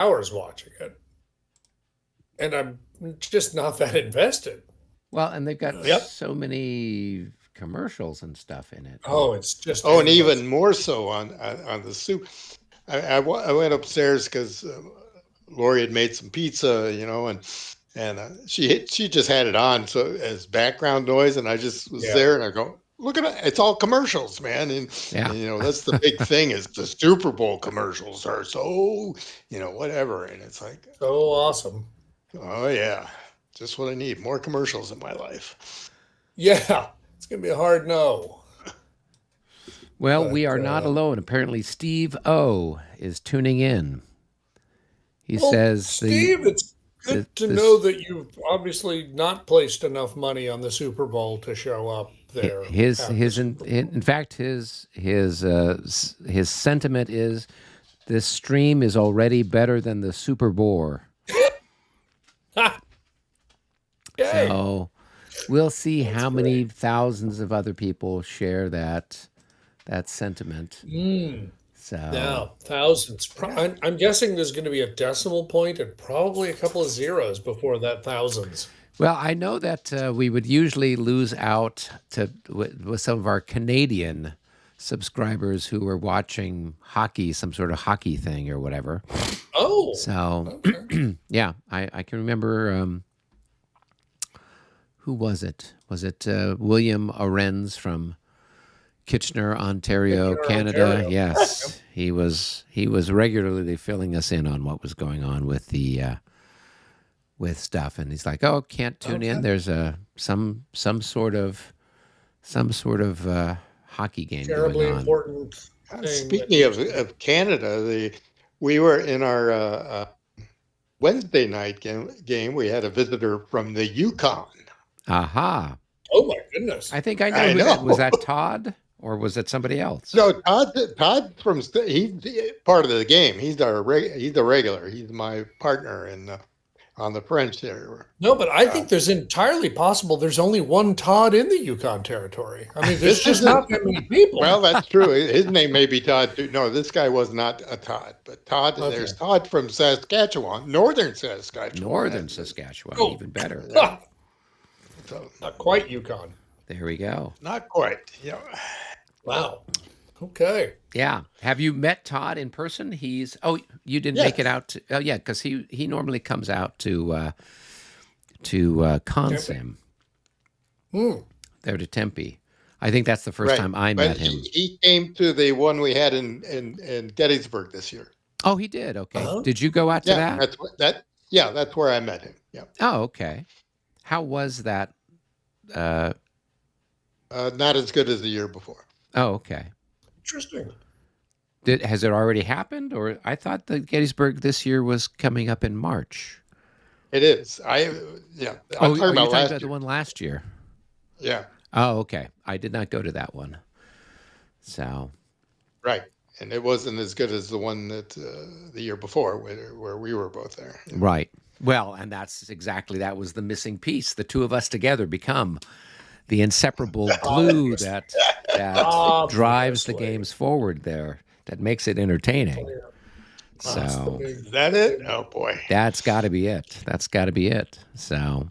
hours watching it, and I'm just not that invested. Well, and they've got Yep. so many commercials and stuff in it. Oh, it's just Oh, and endless. even more so on the soup. I went upstairs because Lori had made some pizza, and she just had it on so as background noise, and I just was Yeah. there, and I go, look at it, it's all commercials, man, Yeah. and that's the big thing is the Super Bowl commercials are so whatever, and it's like, So awesome. oh yeah, just what I need, more commercials in my life. Yeah. It's gonna be a hard no. Well, we But are not alone. Apparently, Steve O is tuning in. He well, says Steve, it's the good to know this that you've obviously not placed enough money on the Super Bowl to show up there at the his Super Bowl. in fact his sentiment is this stream is already better than the Super Bowl. Ha! Yay! So we'll see That's how many great. thousands of other people share that sentiment. Mm. So Now, thousands. Yeah. I'm guessing there's going to be a decimal point and probably a couple of zeros before that thousands. well, I know that we would usually lose out to with some of our Canadian subscribers who were watching hockey, some sort of hockey thing or whatever. Oh, So okay. yeah, I can remember who was it? Was it William Arens from Kitchener, Ontario, Kitchener, Canada? Ontario. Yep. Yes, he was regularly filling us in on what was going on with the with stuff, and he's like, "Oh, can't tune in. Okay. There's some sort of hockey game going Terribly on." important thing that Speaking needs to be. of Canada, we were in our Wednesday night game. We had a visitor from the Yukon. Aha! Oh my goodness. I think I know I who that was. know. That Todd, or was it somebody else? No, Todd he's part of the game. He's the regular. He's my partner on the French there. No, but I Uh, think there's entirely possible there's only one Todd in the Yukon territory. I mean, there's this just isn't not that many people. well. That's true. His name may be Todd too. No, this guy was not a Todd, but Todd. Okay. There's Todd from Saskatchewan, northern Saskatchewan. Northern Saskatchewan, Oh, even better. Yeah, so not quite Yukon. There we go. not quite. Wow. Okay. Yeah. Have you met Todd in person? You didn't make it Yes. out to, oh yeah, because he normally comes out to Tempe. Consim, Hmm. there to Tempe. I think that's the first Right. time I But met him. he came to the one we had in Gettysburg this year. Oh, he did. Okay. Uh-huh. Did you go out to Yeah, that? that's where I met him. Yeah. Oh, okay. How was that? Uh, Not as good as the year before. oh, okay. Interesting. Has it already happened, or I thought the Gettysburg this year was coming up in March? It is. Yeah. I'm Oh, talking are you about talking last about the year. one last year? Yeah. Oh, okay. I did not go to that one. So, Right. And it wasn't as good as the one that the year before where we were both there. Yeah. right. Well, and that was the missing piece. The two of us together become the inseparable glue Obviously. that drives the Obviously. games forward there, that makes it entertaining. Clear. That's the So, Is big, that it? big Oh boy. that's got to be it. That's got to be it. So,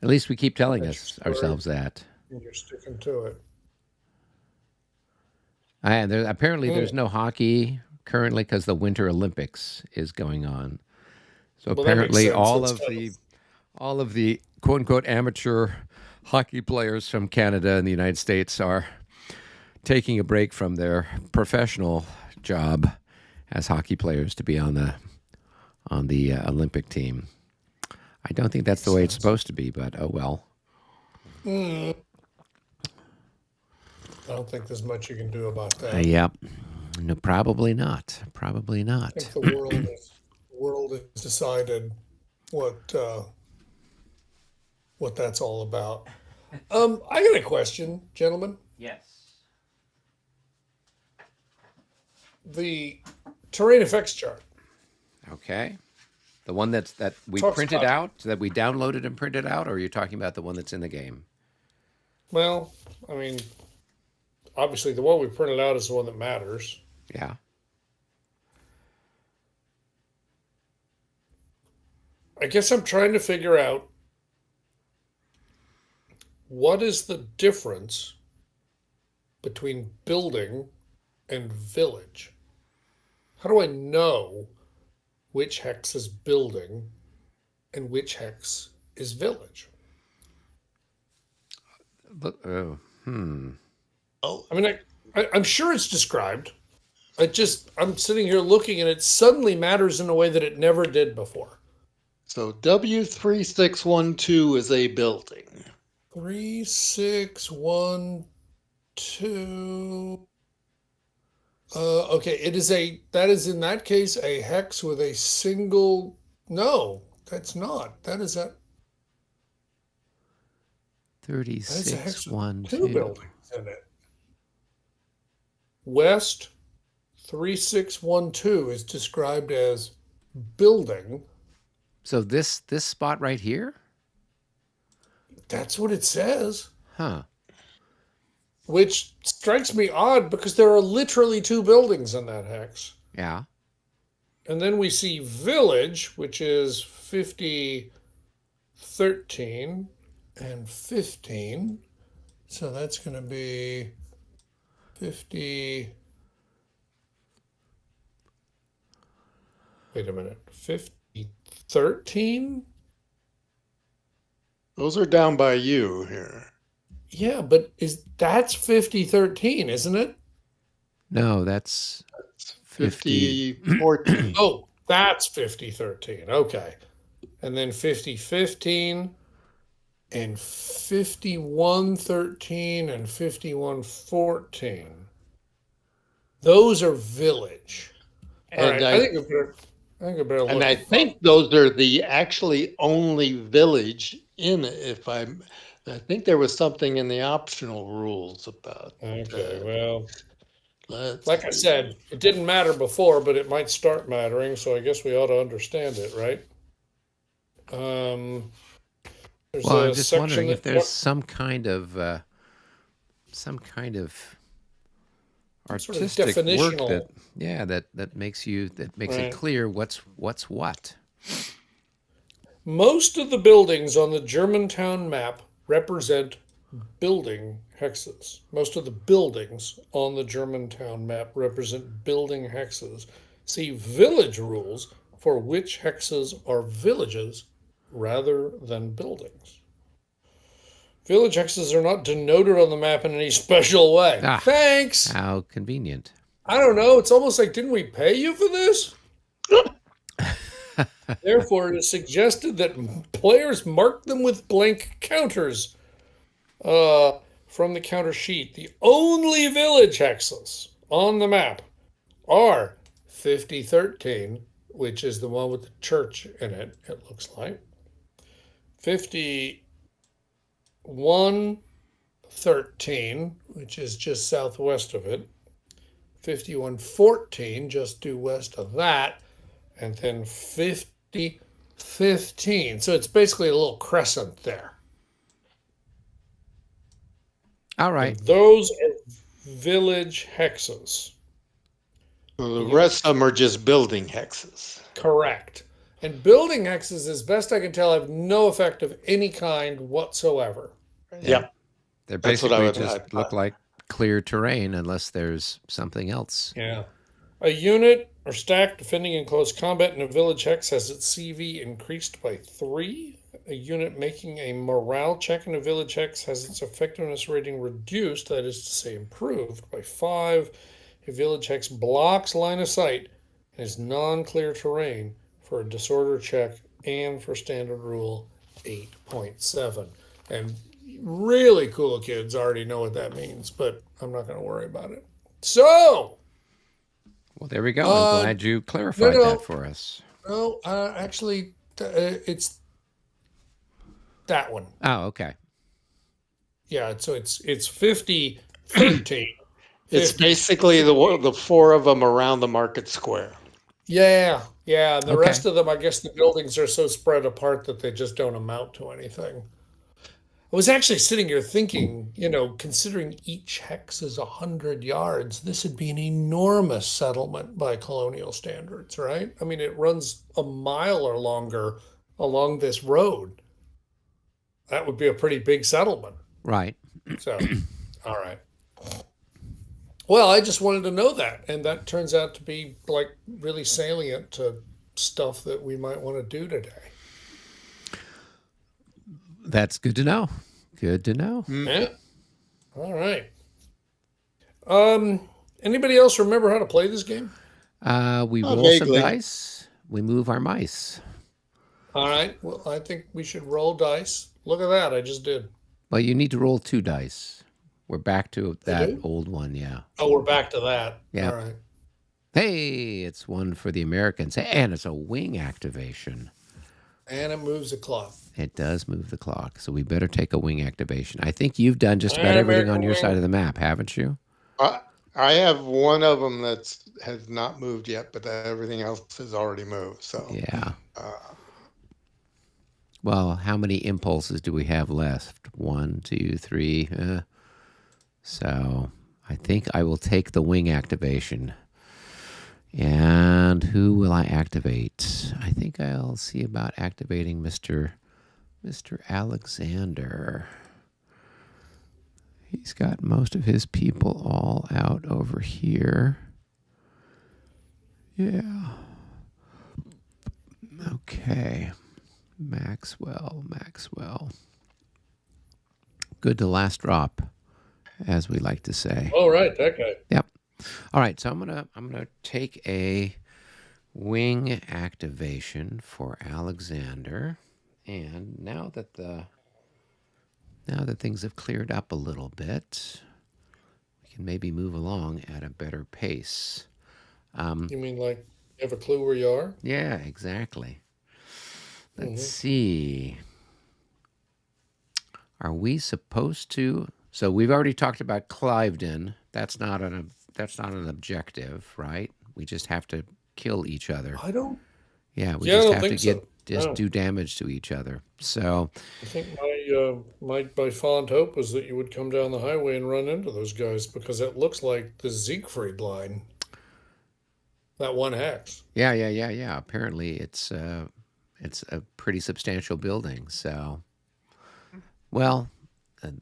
at least we keep telling that's your us story, ourselves that. and you're sticking to it. And apparently Hmm. there's no hockey currently because the Winter Olympics is going on. So Well, that makes apparently sense. all That's of kind the of all of the quote unquote amateur hockey players from Canada and the United States are taking a break from their professional job as hockey players to be on the Olympic team. I don't think that's the makes way it's sense. supposed to be, but oh well. Hmm. I don't think there's much you can do about that. Yeah, no, probably not. Probably I not. think the world has decided what what that's all about. I got a question, gentlemen. Yes. The terrain effects chart Okay. The one that we talks printed about, out, that we downloaded and printed out, or are you talking about the one that's in the game? well, I mean, obviously the one we printed out is the one that matters. Yeah. I guess I'm trying to figure out what is the difference between building and village. How do I know which hex is building and which hex is village? Hmm. Oh, I mean, I'm sure it's described. I'm sitting here looking and it suddenly matters in a way that it never did before. so W3612 is a building. 3612. Okay, that is in that case a hex with a single. No, that's not. That is a hex with two 3612. buildings in it. West 3612 is described as building. So this spot right here? That's what it says, Huh. which strikes me odd because there are literally two buildings in that hex. Yeah. And then we see village, which is 5013 and 15. So that's going to be 50. Wait a minute. 5013? Those are down by you here. Yeah, but that's 5013, isn't it? No, that's 50. 5014. Oh, that's 5013. Okay. And then 5015 and 5113 and 5114. Those are village. All right. I think I better look. And I think those are the actually only village in it. I think there was something in the optional rules about. Okay, well, Let's like I see. said, it didn't matter before, but it might start mattering, so I guess we ought to understand it, right? There's Well, a I'm just section wondering if that there's some kind of sort of artistic work definitional. that makes it Right. clear what's what. Most of the buildings on the Germantown map represent building hexes. Most of the buildings on the Germantown map represent building hexes. See village rules for which hexes are villages rather than buildings. Village hexes are not denoted on the map in any special way. Ah, Thanks. how convenient. I don't know. It's almost like, didn't we pay you for this? Therefore, it is suggested that players mark them with blank counters from the counter sheet. The only village hexes on the map are 5013, which is the one with the church in it, it looks like. 5113, which is just southwest of it. 5114, just due west of that. And then 5015. So it's basically a little crescent there. All right. And those are village hexes. So the rest of them are just building hexes. Correct. And building hexes, as best I can tell, have no effect of any kind whatsoever. Yeah. They That's what I basically would- just look like clear terrain unless there's something else. Yeah. A unit or stack defending in close combat in a village hex has its CV increased by 3. A unit making a morale check in a village hex has its effectiveness rating reduced, that is to say, improved, by 5. A village hex blocks line of sight and is non clear terrain for a disorder check and for standard rule 8.7. And really cool kids already know what that means, but I'm not going to worry about it. So, Well, there we go. I'm glad you clarified no. that for us. no, actually, it's that one. Oh, okay. Yeah, so it's 5013. It's basically the four of them around the market square. Yeah, and the Okay. rest of them, I guess the buildings are so spread apart that they just don't amount to anything. I was actually sitting here thinking, considering each hex is 100 yards, this would be an enormous settlement by colonial standards, right? I mean, it runs a mile or longer along this road, that would be a pretty big settlement. Right. So, all right. Well, I just wanted to know that, and that turns out to be like really salient to stuff that we might want to do today. That's good to know. Good to know. Yeah. All right. Um, Anybody else remember how to play this game? We Oh, roll some vaguely. dice. We move our mice. All right. Well, I think we should roll dice. Look at that. I just did. Well, you need to roll 2 dice. We're back to I that do? old one, yeah. Oh, we're back to that. Yeah. All right. Hey, it's one for the Americans. And it's a wing activation. And it moves the clock. It does move the clock. So we better take a wing activation. I think you've done just about And everything on American your wing. side of the map, haven't you? I have one of them has not moved yet, but everything else has already moved. So Yeah. uh, Well, how many impulses do we have left? 1, 2, 3. So I think I will take the wing activation. And who will I activate? I think I'll see about activating Mr. Alexander. He's got most of his people all out over here. Yeah. Okay. Maxwell. Good to last drop, as we like to say. Oh, right. That guy. Yep. All right, so I'm gonna take a wing activation for Alexander, and now that things have cleared up a little bit, we can maybe move along at a better pace. You mean like you have a clue where you are? Yeah, exactly. Let's Mhm. see. Are we supposed to? So we've already talked about Cliveden. That's not an objective, right? We just have to kill each other. I don't. Yeah, we Yeah, I just don't have to think so. No. do damage to each other. So I think my fond hope was that you would come down the highway and run into those guys because it looks like the Siegfried line. That one hex. yeah. Apparently, it's a pretty substantial building. So, well,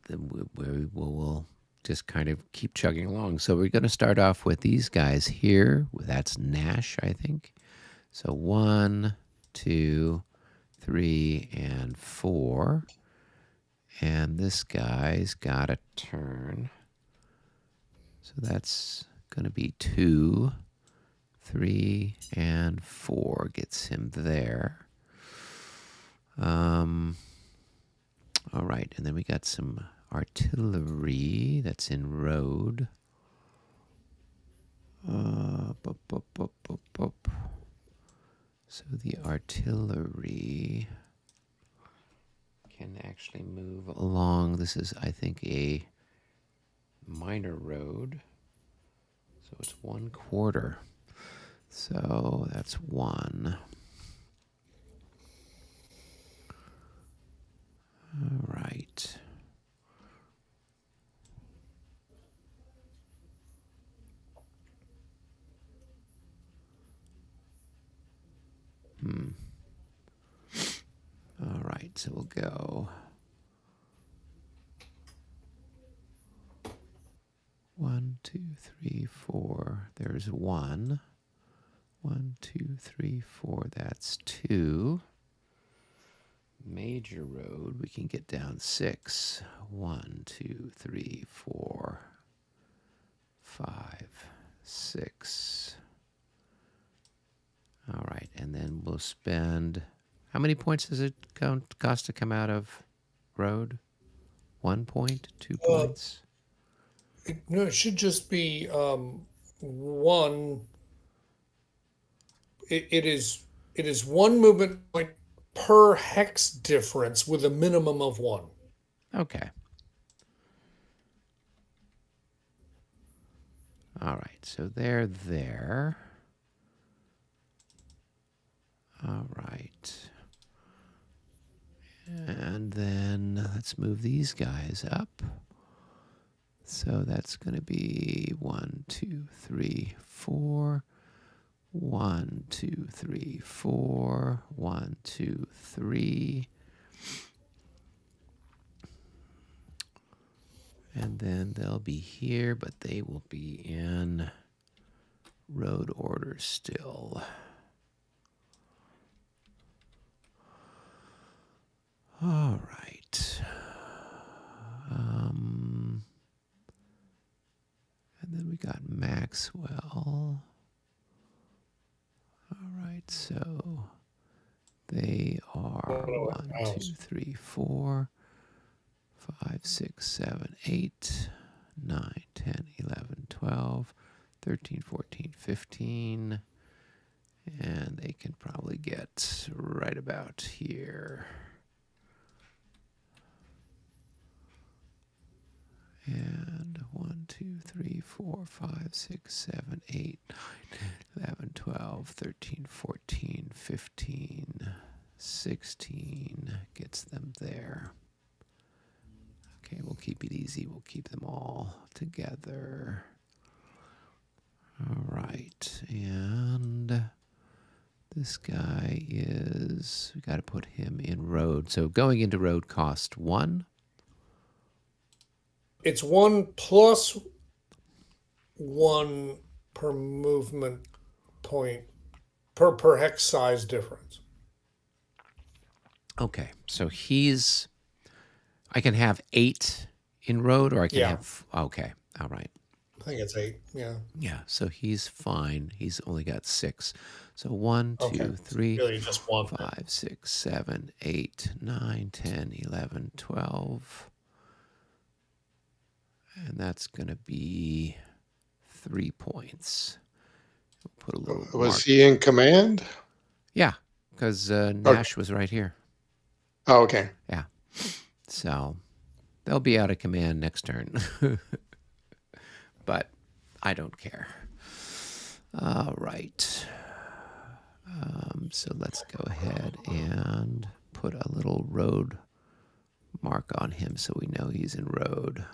we'll just kind of keep chugging along. So we're going to start off with these guys here. That's Nash, I think. So 1, 2, 3, and 4. And this guy's got a turn. So that's going to be 2, 3, and 4 gets him there. All right, and then we got some artillery that's in road. So the artillery can actually move along. This is, I think, a minor road. So it's 1/4. So that's 1. All right. All right, so we'll go 1, 2, 3, 4. There's 1. 1, 2, 3, 4. That's 2. Major road, we can get down 6. 1, 2, 3, 4, 5, 6. All right, and then we'll spend. How many points does it cost to come out of road? 1 point, 2 points. No, it should just be one. It is one movement point per hex difference with a minimum of 1. Okay. All right, so they're there. All right. And then let's move these guys up. So that's going to be 1, 2, 3, 4. 1, 2, 3, 4. 1, 2, 3. And then they'll be here, but they will be in road order still. All right. And then we got Maxwell. All right, so they are 1, 2, 3, 4, 5, 6, 7, 8, 9, 10, 11, 12, 13, 14, 15. And they can probably get right about here. And 1, 2, 3, 4, 5, 6, 7, 8, 9, 11, 12, 13, 14, 15, 16 gets them there. Okay, we'll keep it easy. We'll keep them all together. All right, and this guy is, we got to put him in road. So going into road cost 1. It's 1 plus 1 per movement point per hex size difference. Okay, so he's, I can have 8 in road, or I can have, okay, all right. I think it's 8, yeah. Yeah, so he's fine. He's only got 6. So 1, 2, Okay. 3, Really just 1. 5, 6, 7, 8, 9, 10, 11, 12. And that's going to be 3 points. We'll put a little Was mark. he in command? Yeah, because Nash was right here. Oh, okay. Yeah. So they'll be out of command next turn. But I don't care. All right. So let's go ahead and put a little road mark on him so we know he's in road.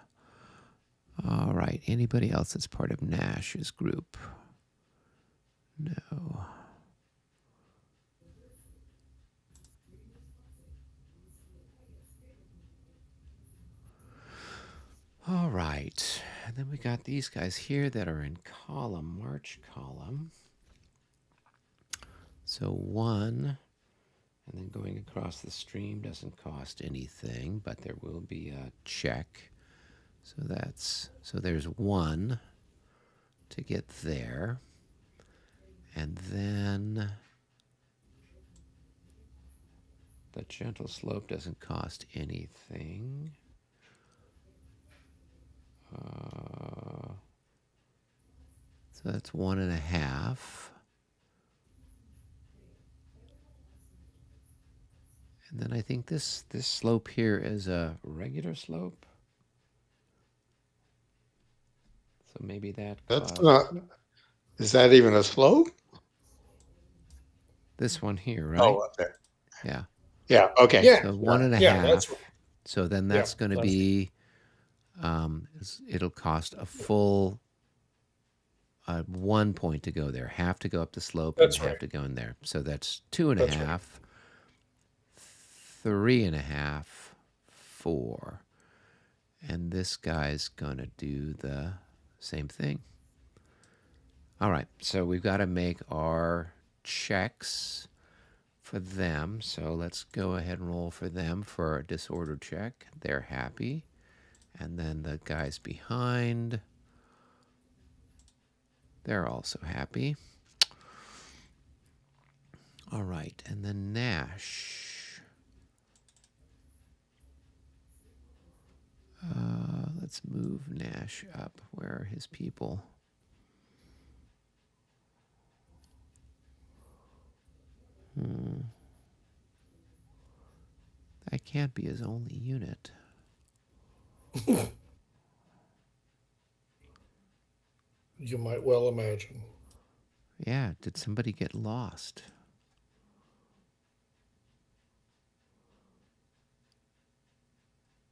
All right. Anybody else that's part of Nash's group? No. All right. And then we got these guys here that are in column, March column. So 1, and then going across the stream doesn't cost anything, but there will be a check. So there's 1 to get there. And then the gentle slope doesn't cost anything. So that's 1.5. And then I think this slope here is a regular slope. So maybe that That's not. Is that even a slope? this one here, right? Oh, up there. Yeah. Yeah. Okay. Yeah. So 1.5. Yeah, so then that's going to be, it'll cost a full 1 point to go there. Half to go up the slope That's and half right. to go in there. So that's 2.5, 3.5, 4. And this guy's going to do the same thing. All right, so we've got to make our checks for them. So let's go ahead and roll for them for a disorder check. They're happy. And then the guys behind, they're also happy. All right, and then Nash. Let's move Nash up. Where are his people? That can't be his only unit. You might well imagine. Yeah, did somebody get lost?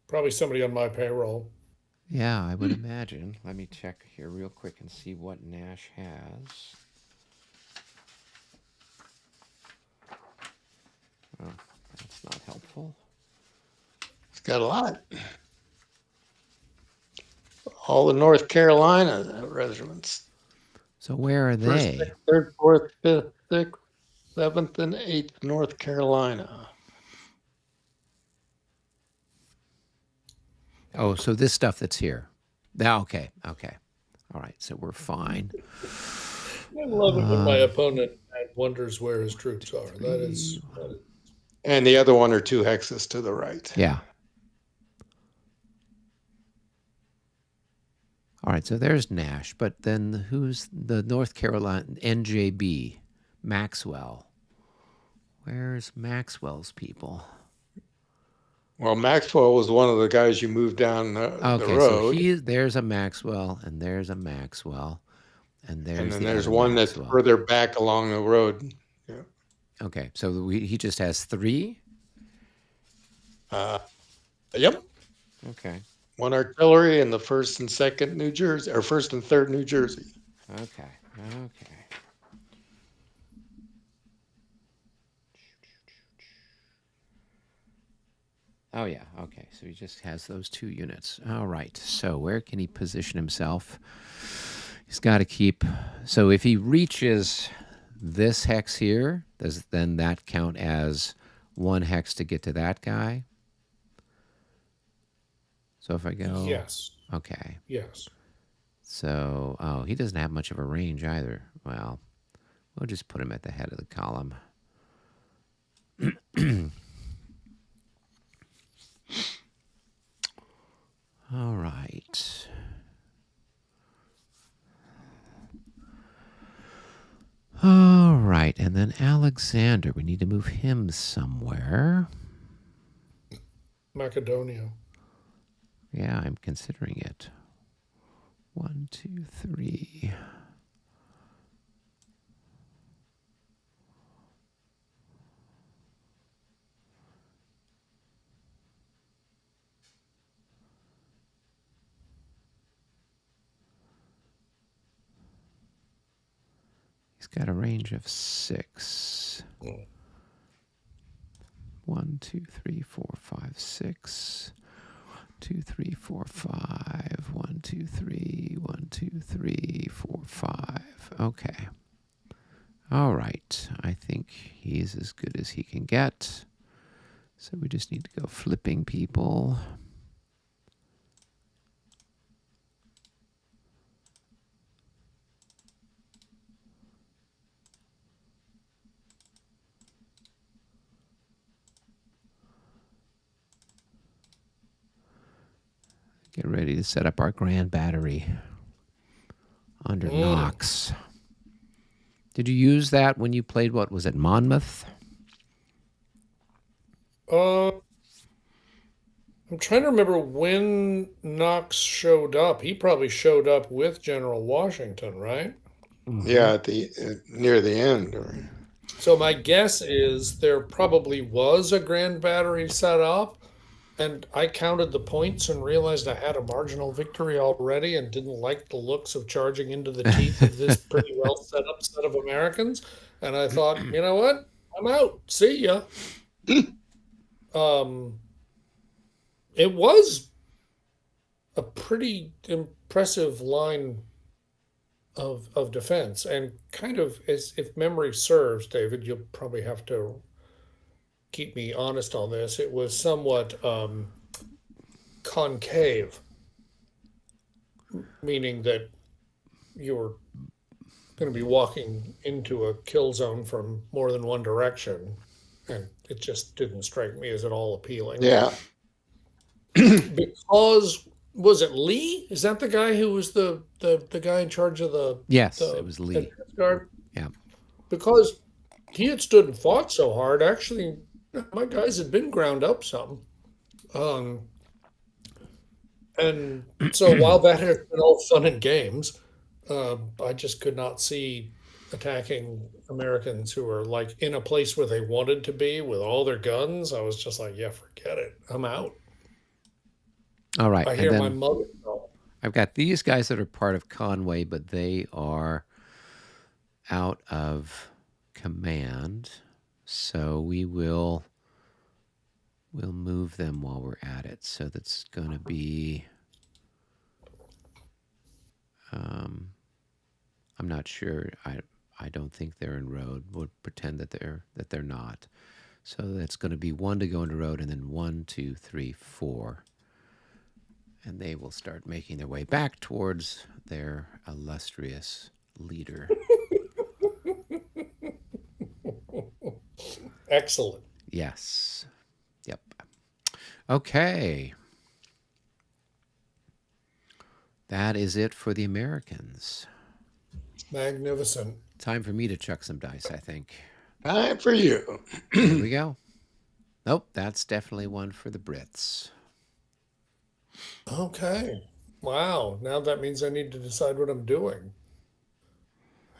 Probably somebody on my payroll. Yeah, I would imagine. Let me check here real quick and see what Nash has. That's not helpful. It's got a lot. All the North Carolina regiments. So where are First, they? third, fourth, fifth, sixth, seventh, and eighth North Carolina. Oh, so this stuff that's here. Now, okay. All right, so we're fine. I love it when my opponent wonders where his troops are. That is And the other one are 2 hexes to the right. Yeah. All right, so there's Nash, but then who's the North Carolina NJB? Maxwell. Where's Maxwell's people? Well, Maxwell was one of the guys you moved down the road. So there's a Maxwell, and there's a Maxwell, and then there's one Maxwell. that's further back along the road. Yeah. Okay, so he just has 3? Yep. Okay. 1 artillery in the 1st and 2nd New Jersey, or 1st and 3rd New Jersey. Okay. Oh, yeah. Okay. So he just has those 2 units. All right. So where can he position himself? He's got to keep. So if he reaches this hex here, does then that count as 1 hex to get to that guy? So if I go. yes. Okay. Yes. So, he doesn't have much of a range either. Well, we'll just put him at the head of the column. All right. All right, and then Alexander, we need to move him somewhere. Macedonia. Yeah, I'm considering it. 1, 2, 3. He's got a range of 6. 1, 2, 3, 4, 5, 6. 2, 3, 4, 5. 1, 2, 3. 1, 2, 3, 4, 5. Okay. All right. I think he's as good as he can get. So we just need to go flipping people. Get ready to set up our grand battery under Knox. Did you use that when you played, what was it, Monmouth? I'm trying to remember when Knox showed up. He probably showed up with General Washington, right? Mm-hmm. Yeah, at the near the end. So my guess is there probably was a grand battery set up, and I counted the points and realized I had a marginal victory already and didn't like the looks of charging into the teeth of this pretty well set up set of Americans. And I thought, you know what? I'm out. See ya. It was a pretty impressive line of defense, and kind of, as if memory serves, David, you'll probably have to keep me honest on this. It was somewhat concave, meaning that you were going to be walking into a kill zone from more than one direction, and it just didn't strike me as at all appealing. Yeah. Because was it Lee? Is that the guy who was the guy in charge of the Yes, the it was Lee. advance guard? Yeah. Because he had stood and fought so hard, actually, my guys had been ground up some. And so while that had been all fun and games, I just could not see attacking Americans who were like in a place where they wanted to be with all their guns. I was just like, yeah, forget it. I'm out. All right. I hear my mother call. I've got these guys that are part of Conway, but they are out of command. So we will We'll move them while we're at it. So that's going to be. I'm not sure. I don't think they're in road. We'll pretend that they're not. So that's going to be 1 to go into road, and then 1, 2, 3, 4. And they will start making their way back towards their illustrious leader. Excellent. Yes. Yep. Okay. That is it for the Americans. Magnificent. Time for me to chuck some dice, I think. Time for you. Here we go. Nope, that's definitely one for the Brits. Okay. Wow. Now that means I need to decide what I'm doing.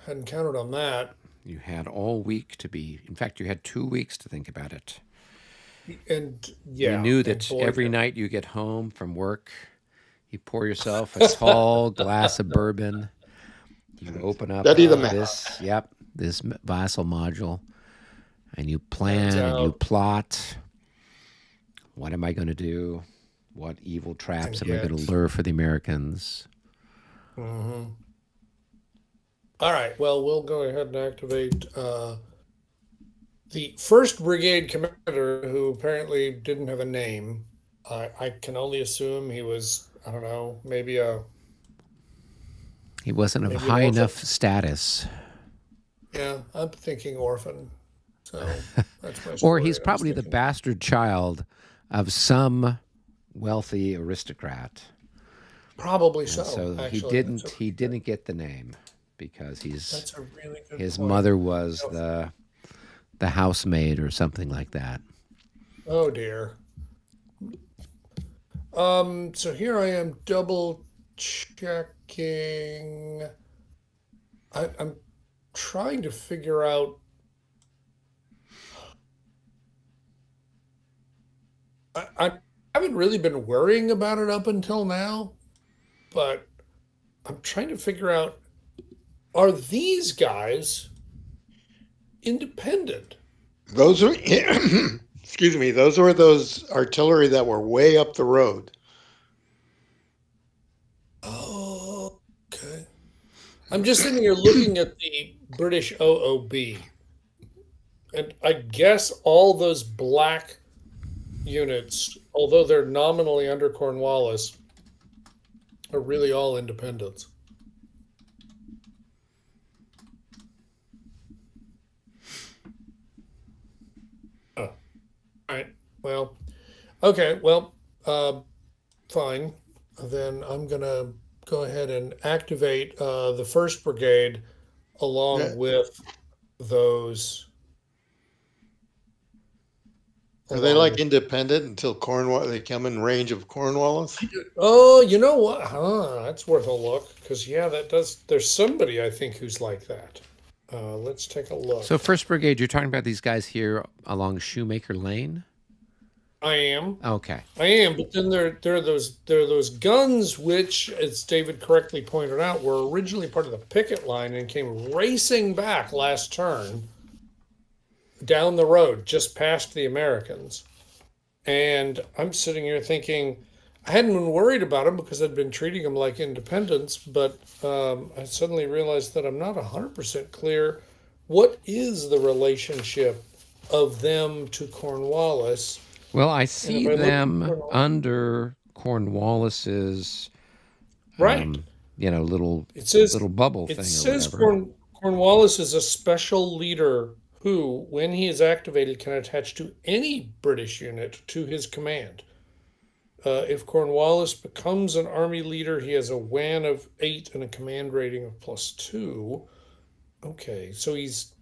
Hadn't counted on that. You had all week to be. In fact, you had 2 weeks to think about it. And You yeah, knew and that boy, every night you get home from work, you pour yourself a tall glass of bourbon. You open up Study the math. this Vassal module, and you Turns plan and you out, plot. What am I going to do? What evil traps and am I going yet. to lure for the Americans? Mhm. All right. Well, we'll go ahead and activate the first brigade commander, who apparently didn't have a name. I can only assume he was, I don't know, He wasn't of maybe an high orphan. enough status. Yeah, I'm thinking orphan. So that's my Or story. he's I was probably the thinking bastard child of some wealthy aristocrat. probably And so. so Actually, that's a he didn't get the name because that's a really good his point. mother was Oh, the housemaid or something like that. oh dear. So here I am double checking. I'm trying to figure out. I haven't really been worrying about it up until now, but I'm trying to figure out, are these guys independent? Those are, excuse me, those were those artillery that were way up the road. Oh, okay. I'm just sitting here looking at the British OOB, and I guess all those black units, although they're nominally under Cornwallis, are really all independents. Oh, all right. Well, okay. Well, uh, fine. Then I'm gonna go ahead and activate the first brigade Yeah. along with those, Are they along like with. independent until Cornwall? They come in range of Cornwallis. Oh, you know what? Huh, that's worth a look. Because yeah, that does. There's somebody I think who's like that. Let's take a So look. First Brigade, you're talking about these guys here along Shoemaker Lane? I am. Okay. I am, but then there are those guns which, as David correctly pointed out, were originally part of the picket line and came racing back last turn down the road just past the Americans. And I'm sitting here thinking, I hadn't been worried about them because I'd been treating them like independents, but I suddenly realized that I'm not 100% clear what is the relationship of them to Cornwallis. Well, I And if see I look at them Cornwallis, under Cornwallis's, right, little it says bubble it thing or says whatever. Cornwallis is a special leader who, when he is activated, can attach to any British unit to his command. If Cornwallis becomes an army leader, he has a WAN of 8 and a command rating of +2. Okay, so he's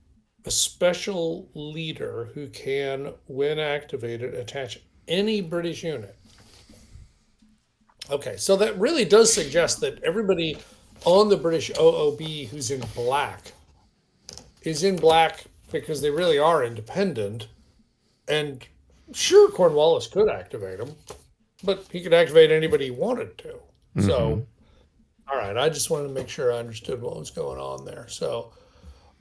a special leader who can, when activated, attach any British unit. Okay, so that really does suggest that everybody on the British OOB who's in black is in black because they really are independent. And sure, Cornwallis could activate them, but he could activate anybody he wanted to. Mm-hmm. So, all right, I just wanted to make sure I understood what was going on there. So,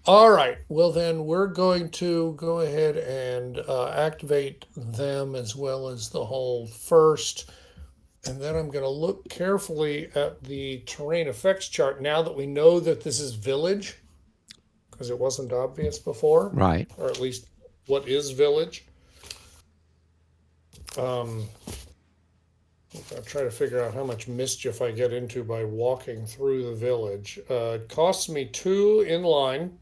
All right. Well, then we're going to go ahead and activate them as well as the whole first. And then I'm going to look carefully at the terrain effects chart now that we know that this is village, because it wasn't obvious before, Right. or at least what is village. Um, I'll try to figure out how much mischief I get into by walking through the village. It costs me 2 inline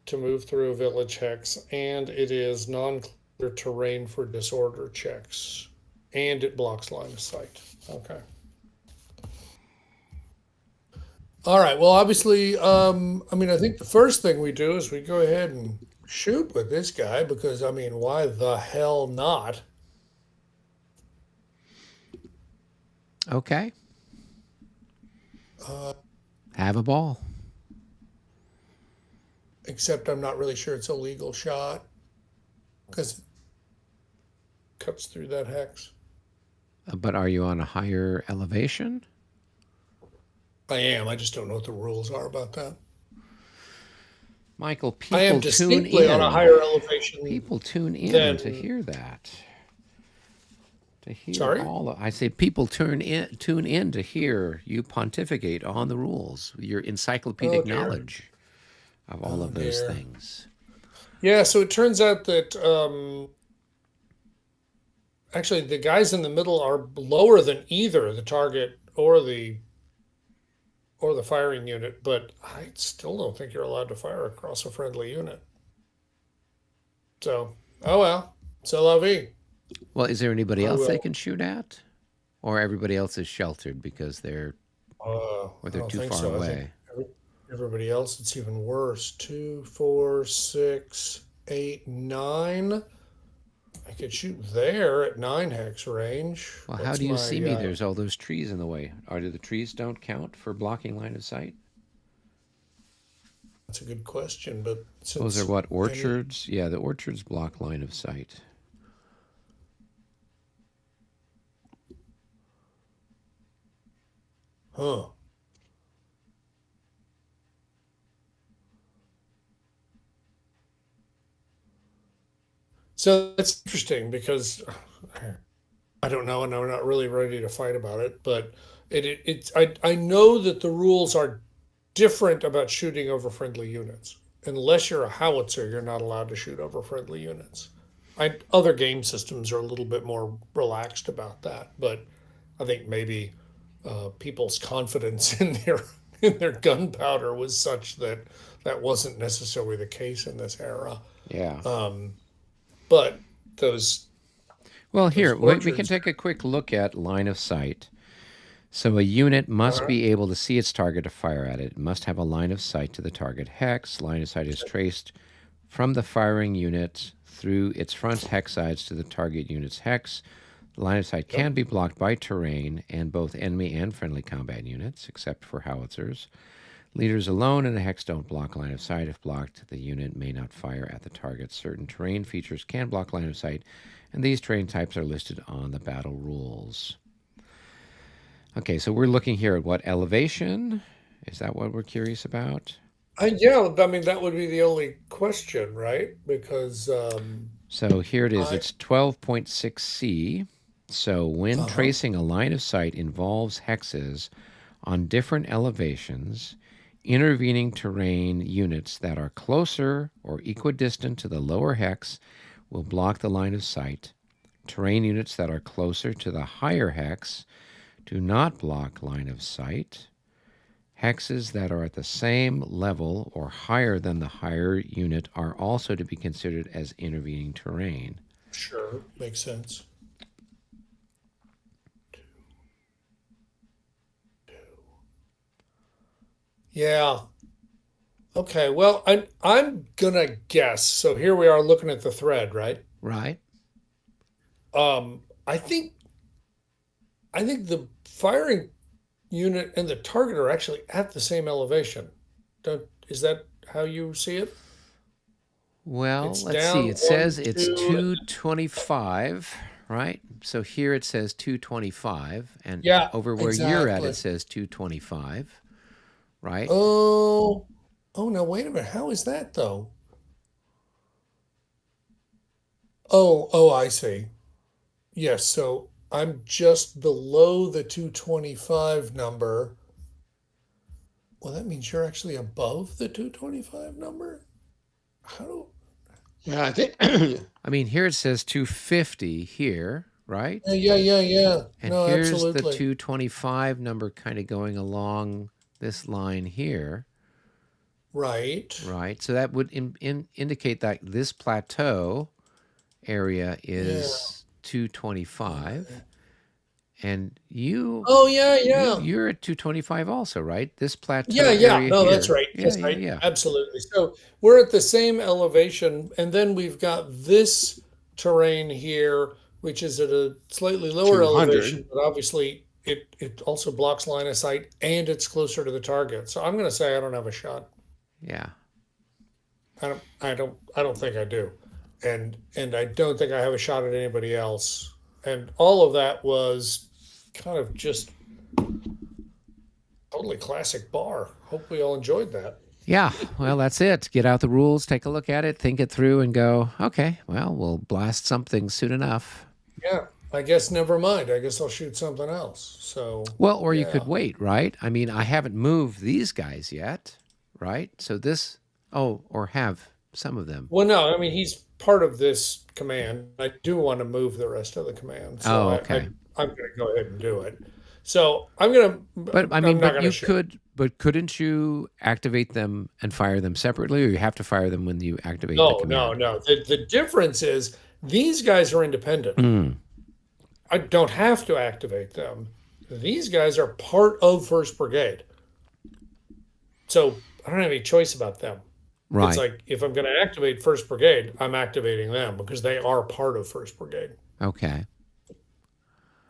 to move through a village hex, and it is non-clear terrain for disorder checks, and it blocks line of sight. Okay. All right. Well, obviously, I mean, I think the first thing we do is we go ahead and shoot with this guy because, I mean, why the hell not? Okay. Uh, Have a ball. except I'm not really sure it's a legal shot because it cuts through that hex. But are you on a higher elevation? I am. I just don't know what the rules are about that. Michael, I am people tune distinctly on a in. higher elevation People tune in to than. hear that. To hear Sorry? all of, I say people tune in to hear you pontificate on the rules, your Oh encyclopedic dear. knowledge of all Oh of those dear. things. Yeah, so it turns out that actually the guys in the middle are lower than either the target or the firing unit, but I still don't think you're allowed to fire across a friendly unit. So, oh well, c'est la vie. Well, is there anybody I else they will. can shoot at? Or everybody else is sheltered because I they're don't too think far so. I think away? everybody else it's even worse. Two, four, six, eight, nine. I could shoot there at 9 hex range. Well, how What's do you see my me? There's all those trees in the way. Are the trees don't count for blocking line of sight? That's a good question, but Those are since what, any, orchards? Yeah, the orchards block line of sight. huh? So that's interesting because I don't know, and I'm not really ready to fight about it. But it's I know that the rules are different about shooting over friendly units. Unless you're a howitzer, you're not allowed to shoot over friendly units. Other game systems are a little bit more relaxed about that, but I think maybe people's confidence in their gunpowder was such that that wasn't necessarily the case in this era. Yeah. Um, but those Well, those here, we can orchards. take a quick look at line of sight. So a unit must Uh, be able to see its target to fire at it. It must have a line of sight to the target hex. Line of sight is traced from the firing unit through its front hex sides to the target unit's hex. The line of sight yep. can be blocked by terrain and both enemy and friendly combat units, except for howitzers. Leaders alone in a hex don't block line of sight. If blocked, the unit may not fire at the target. Certain terrain features can block line of sight, and these terrain types are listed on the battle rules. Okay, so we're looking here at what elevation? Is that what we're curious about? Yeah, I mean that would be the only question, right? Because So here it is. I It's 12.6c. So when uh-huh. tracing a line of sight involves hexes on different elevations, intervening terrain units that are closer or equidistant to the lower hex will block the line of sight. Terrain units that are closer to the higher hex do not block line of sight. Hexes that are at the same level or higher than the higher unit are also to be considered as intervening terrain. Sure, makes sense. Yeah. Okay. Well, I'm gonna guess. So here we are looking at the thread, right? Right? I think the firing unit and the target are actually at the same elevation. Don't Is that how you see it? Well, It's let's see. down It one, says it's two. 225, right? So here it says 225, and Yeah, over where you're at, it exactly. says 225, right? Oh. Oh, no, wait a minute. How is that though? Oh, I see. Yes, so I'm just below the 225 number. Well, that means you're actually above the 225 number? How do, Yeah, I think I mean, here it says 250 here, yeah, right? yeah, yeah, yeah. And No, here's the absolutely. 225 number kind of going along this line here, Right. right? So that would indicate that this plateau area Yeah. is 225, Okay. and you Oh, yeah, you yeah. you're at 225 also, right? This Yeah, plateau yeah. area No, that's here. right. Yeah, Yes, yeah, right. yeah. Absolutely. So we're at the same elevation, and then we've got this terrain here, which is at a slightly lower 200. elevation, but obviously it also blocks line of sight and it's closer to the target. So I'm going to say I don't have a shot. Yeah. I don't think I do. And I don't think I have a shot at anybody else. And all of that was kind of just totally classic bar. Hope we all enjoyed that. Yeah, well, that's it. Get out the rules, take a look at it, think it through, and go, okay, well, we'll blast something soon enough. Yeah, I guess never mind. I guess I'll shoot something else. So, Well, or you yeah. could wait, right? I mean, I haven't moved these guys yet, right? So this, oh, or have some of them. Well, no, I mean he's part of this command. I do want to move the rest of the command, so Oh, I okay. I'm going to go ahead and do it. So I'm gonna But I mean, I'm not but going to you shoot. could, but couldn't you activate them and fire them separately, or you have to fire them when you activate the No, no, command? no. The difference is these guys are independent. Mm, I don't have to activate them. These guys are part of First Brigade, so I don't have any choice about them. It's right. like if I'm going to activate First Brigade, I'm activating them because they are part of First Brigade. Okay.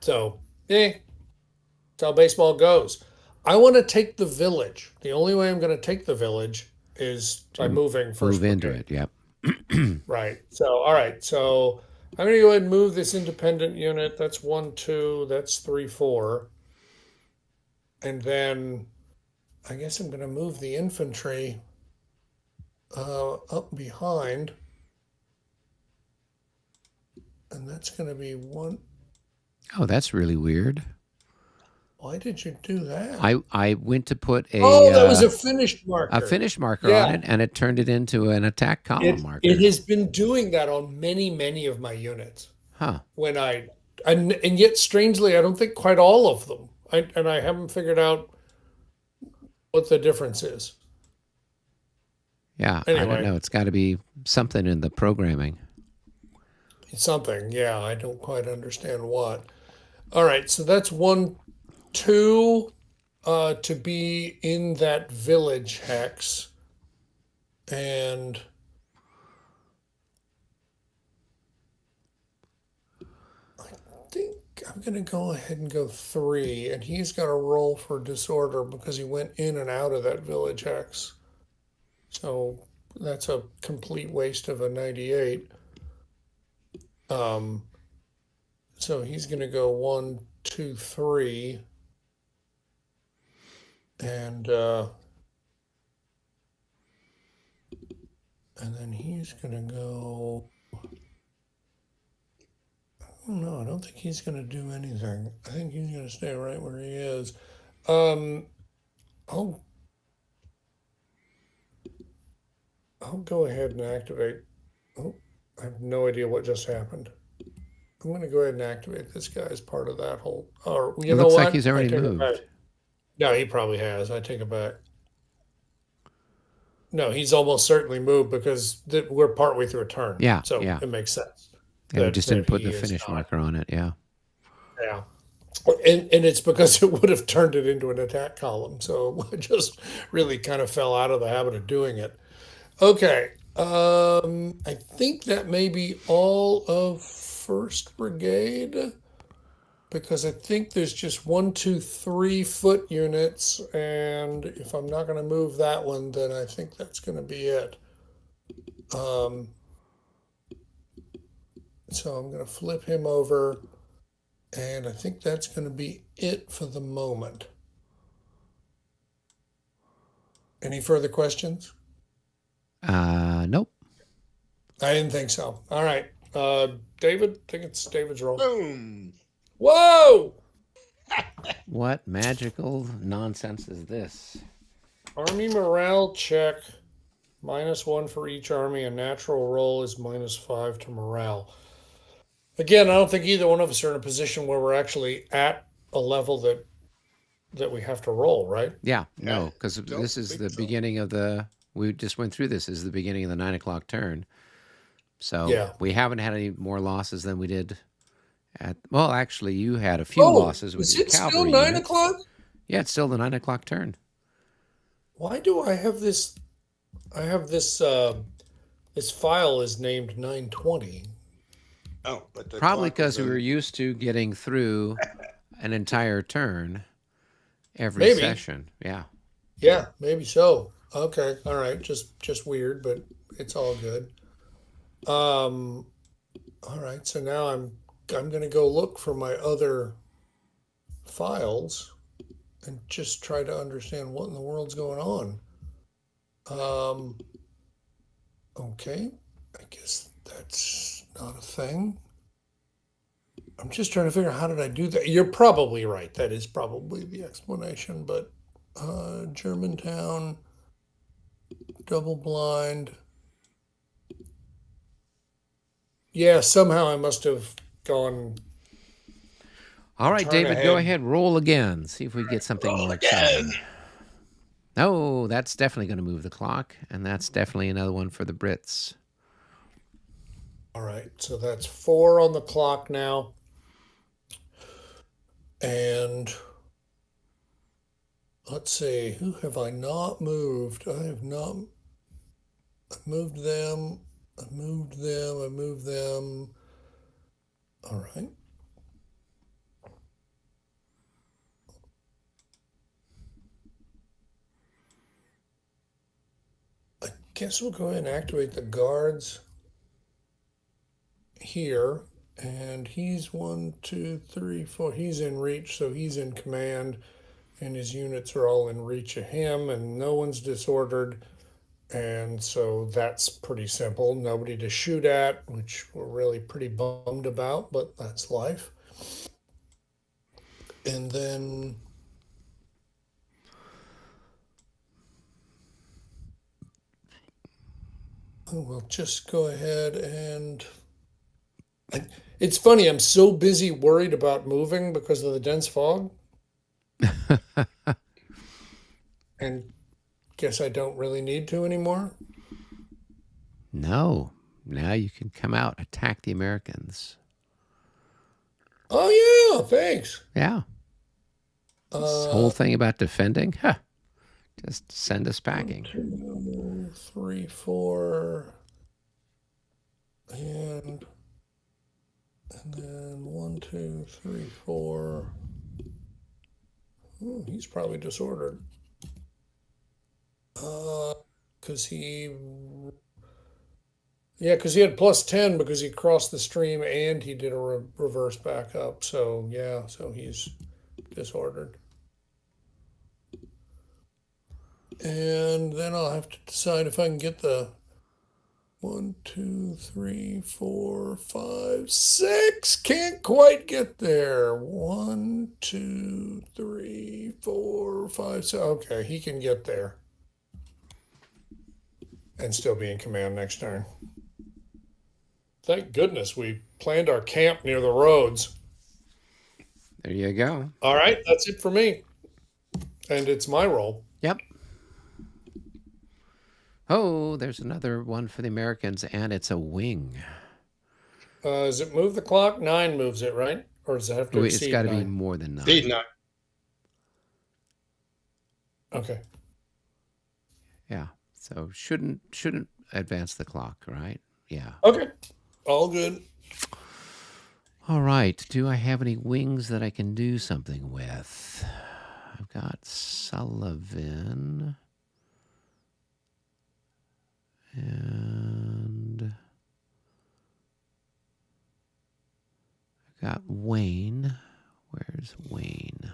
So, that's how baseball goes. I want to take the village. The only way I'm going to take the village is by To moving move First into Brigade. it. Yep. Right. So, all right. So I'm going to go ahead and move this independent unit. That's one, two. That's three, four. And then I guess I'm going to move the infantry up behind. And that's going to be one. Oh, that's really weird. Why did you do that? I went to put Oh, that was a finished a marker. finish marker on Yeah. it, and it turned it into an attack column It marker. has been doing that on many of my units. Huh. When and yet strangely, I don't think quite all of them. And I haven't figured out what the difference is. Yeah, I don't Anyway, know. It's got to be something in the programming. it's something. Yeah, I don't quite understand what. All right, so that's one, two, to be in that village hex, and I think I'm gonna go ahead and go three, and he's got to roll for disorder because he went in and out of that village hex. So that's a complete waste of a 98. Um, so he's going to go one, two, three, and then he's going to go. No, I don't think he's going to do anything. I think he's going to stay right where he is. Um, I'll I'll go ahead and activate. Oh, I have no idea what just happened. I'm going to go ahead and activate this guy as part of that whole. Or It you know looks like what? he's I already take it back. moved. No, he probably has. I take it back. No, he's almost certainly moved because we're partway through a turn, Yeah, so yeah. it makes sense Yeah, we just didn't that put he the is finish not. marker on it. Yeah. Yeah, and it's because it would have turned it into an attack column, so I just really kind of fell out of the habit of doing it. Okay, I think that may be all of First Brigade because I think there's just one, two, 3 foot units, and if I'm not going to move that one, then I think that's going to be it. Um, so I'm going to flip him over, and I think that's going to be it for the moment. Any further questions? Nope. I didn't think so. All right. David, I think it's David's roll. Boom. Whoa! What magical nonsense is this? Army morale check. -1 for each army. A natural roll is -5 to morale. Again, I don't think either one of us are in a position where we're actually at a level that we have to roll, right? Yeah, I no, because don't this is think the so. beginning of the. We just went through this. This is the beginning of the 9 o'clock turn. So Yeah. we haven't had any more losses than we did at. Well, actually, you had a few Oh, losses with is your it still cavalry 9 unit. o'clock? Yeah, it's still the 9 o'clock turn. Why do I have this? I have this. This file is named 920. Oh, but the Probably clock because was we were in. used to getting through an entire turn every Maybe. session. Yeah. Yeah, maybe so. Okay. All right. Just weird, but it's all good. Um, all right. So now I'm gonna go look for my other files and just try to understand what in the world's going on. Um, okay. I guess that's not a thing. I'm just trying to figure out how did I do that. You're probably right. That is probably the explanation, but Germantown, double blind. Yeah, somehow I must have gone All right, turn David, go ahead. ahead. Roll again. See if we get something Roll more again. exciting. Oh, that's definitely going to move the clock. And that's definitely another one for the Brits. All right, so that's 4 on the clock now. And let's see, who have I not moved? I have not I've moved them. I moved them. I moved them. All right. I guess we'll go ahead and activate the guards here. And he's 1, 2, 3, 4. He's in reach, so he's in command. And his units are all in reach of him, and no one's disordered. And so that's pretty simple. Nobody to shoot at, which we're really pretty bummed about, but that's life. And then we'll just go ahead and. It's funny, I'm so busy worried about moving because of the dense fog, and guess I don't really need to anymore. No. Now you can come out, attack the Americans. Oh, yeah, thanks. Yeah. This whole Uh, thing about defending, huh, just send us 1, packing. 2, 3, 4, and then 1, 2, 3, 4. Oh, he's probably disordered. Because because he had +10 because he crossed the stream and he did a reverse back up. So yeah, so he's disordered. And then I'll have to decide if I can get the 1, 2, 3, 4, 5, 6. Can't quite get there. 1, 2, 3, 4, 5, 6. Okay, he can get there and still be in command next turn. Thank goodness we planned our camp near the roads. There you go. All right, that's it for me. And it's my roll. Yep. Oh, there's another one for the Americans, and it's a wing. Does it move the clock? 9 moves it, right? Or does it have to It's got exceed to be 9? more than Speed 9. nine. Okay. Yeah. So shouldn't advance the clock, right? Yeah. Okay. All good. All right. Do I have any wings that I can do something with? I've got Sullivan. And I've got Wayne. Where's Wayne?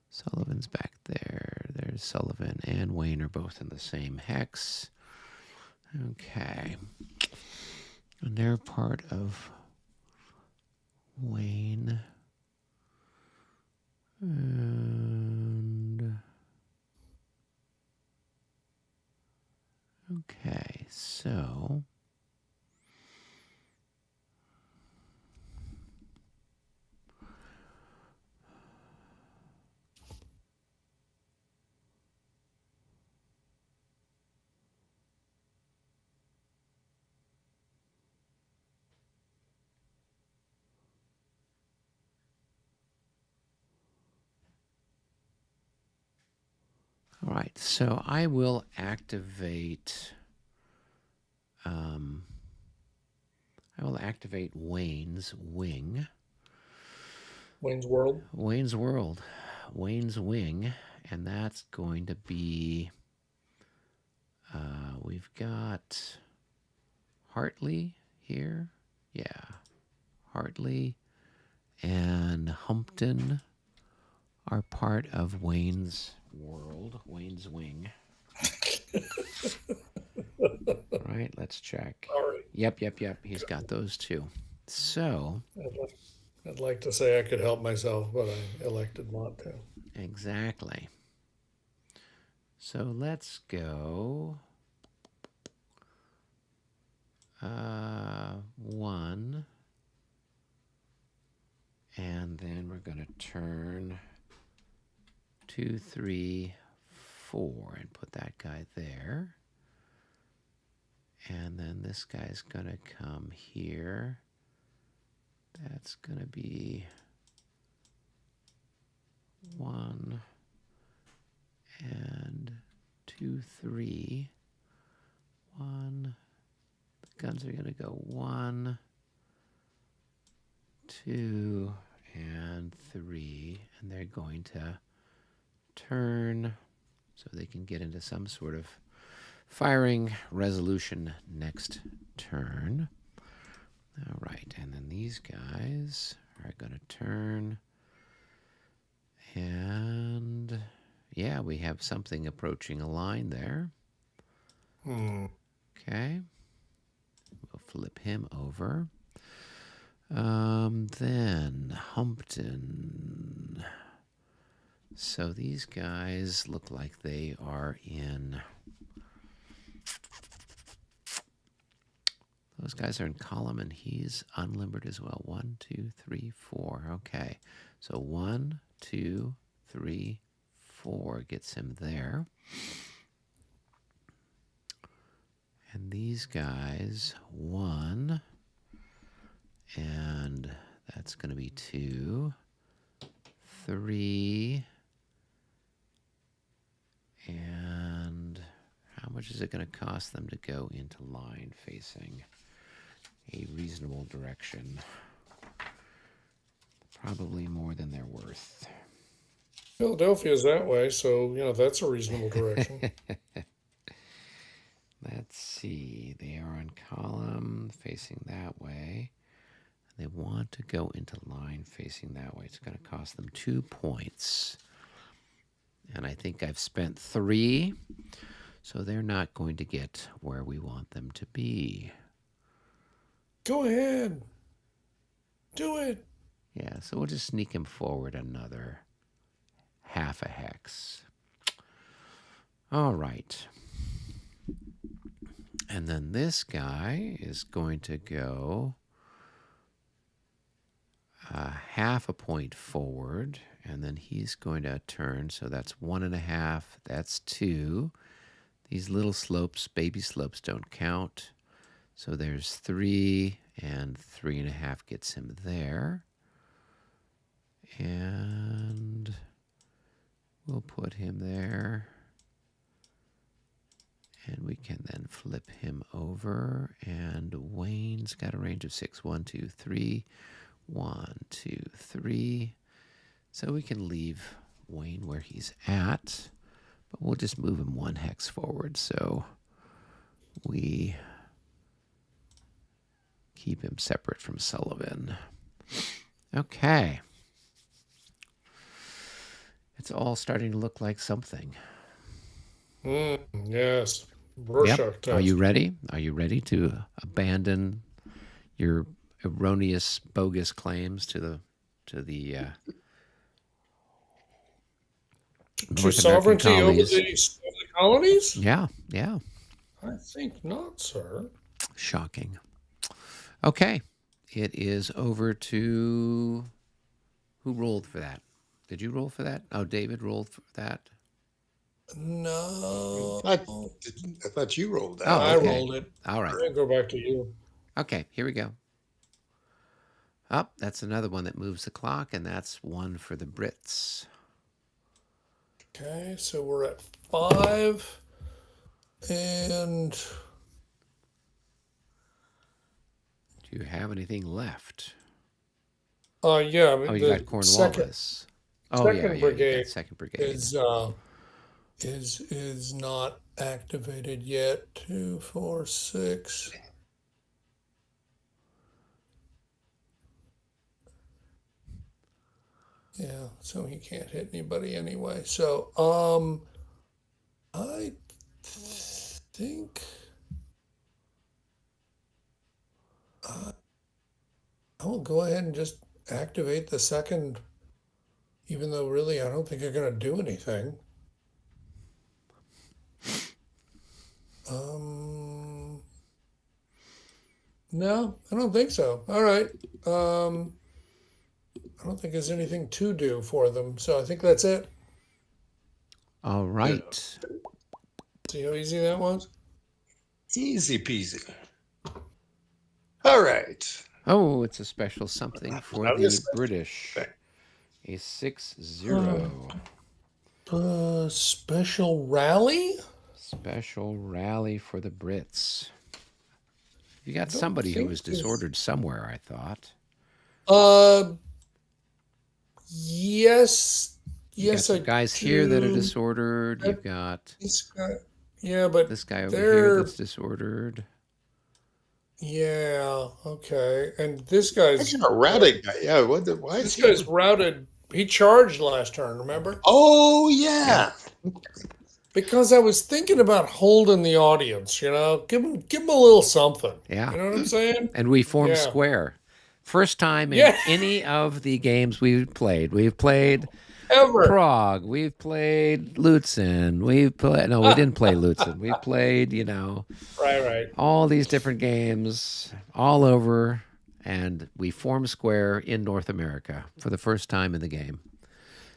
Sullivan's back there. There's Sullivan and Wayne are both in the same hex. Okay. And they're part of Wayne. And okay, so all right, so I will activate Wayne's wing. Wayne's World. Wayne's World. Wayne's wing. And that's going to be we've got Hartley here. Yeah. Hartley and Humpton are part of Wayne's World, Wayne's wing. Right, let's check. All right. Yep. He's got those two. So, I'd like to say I could help myself, but I elected not to. exactly. So let's go 1, and then we're going to turn 2, 3, 4, and put that guy there. And then this guy's going to come here. That's going to be 1 and 2, 3. 1. The guns are going to go 1, 2, and 3. And they're going to turn so they can get into some sort of firing resolution next turn. All right, and then these guys are going to turn. And yeah, we have something approaching a line there. Okay. We'll flip him over. Then Humpton. So these guys look like they are in... Those guys are in column, and he's unlimbered as well. 1, 2, 3, 4. Okay. So 1, 2, 3, 4 gets him there. And these guys, 1, and that's going to be 2, 3, and how much is it going to cost them to go into line facing a reasonable direction? Probably more than they're worth. Philadelphia's that way, so that's a reasonable direction. Let's see. They are on column facing that way. They want to go into line facing that way. It's going to cost them 2 points. And I think I've spent 3, so they're not going to get where we want them to be. Go ahead. Do it. Yeah, so we'll just sneak him forward another half a hex. All right. And then this guy is going to go half a point forward, and then he's going to turn. So that's 1.5. That's 2. These little slopes, baby slopes, don't count. So there's 3, and 3.5 gets him there. And we'll put him there. And we can then flip him over. And Wayne's got a range of 6. 1, 2, 3. 1, 2, 3. So we can leave Wayne where he's at, but we'll just move him 1 hex forward so we keep him separate from Sullivan. Okay. It's all starting to look like something. Yes. Rorschach Are test. you ready? Are you ready to abandon your erroneous, bogus claims to the To North American sovereignty over colonies? the colonies? Yeah, yeah. I think not, sir. Shocking. Okay. It is over to who rolled for that? Did you roll for that? Oh, David rolled for that. No. I thought you rolled that. Oh, I okay. rolled it. All right. I'm going to go back to you. Okay, here we go. Oh, that's another one that moves the clock, and that's one for the Brits. Okay, so we're at 5. And Do you have anything left? yeah, Oh, you the got Cornwallis. Oh, yeah, second yeah, you brigade got Second Brigade. is not activated yet. 2, 4, 6. Yeah, so he can't hit anybody anyway. So I think I will go ahead and just activate the second, even though really I don't think they're going to do anything. No, I don't think so. All right. I don't think there's anything to do for them. So I think that's it. All right. See how easy that was? Easy peasy. All right. Oh, it's a special something for Now the this- British. A 6-0. Special rally? Special rally for the Brits. You got don't somebody who think was this- disordered somewhere, I thought. Yes. You got Yes, some I guys here that are do. disordered. You've got This guy, yeah, but this guy over here they're that's disordered. yeah, okay. And this guy's That's a routing guy. Yeah. Why is this he? guy's routed. He charged last turn, remember? Oh yeah. Because I was thinking about holding the audience, give him a little something. Yeah. You know what I'm saying? And we formed Yeah. square. First time in Yeah. any of the games we've played. We've played Ever. Prague. We've played Lutzen. We've played, no, we didn't play Lutzen. We played, Right. all these different games all over. And we formed square in North America for the first time in the game.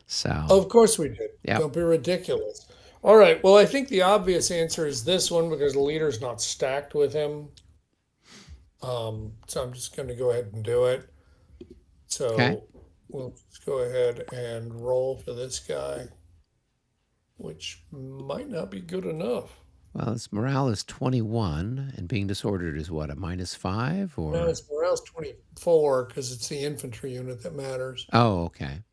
So, Of course we did. Yep. Don't be ridiculous. All right. Well, I think the obvious answer is this one because the leader's not stacked with him. So I'm just going to go ahead and do it. So Okay. we'll just go ahead and roll for this guy, which might not be good enough. well, its morale is 21, and being disordered is what, a -5 or? No, it's morale's 24 because it's the infantry unit that matters. Oh, okay.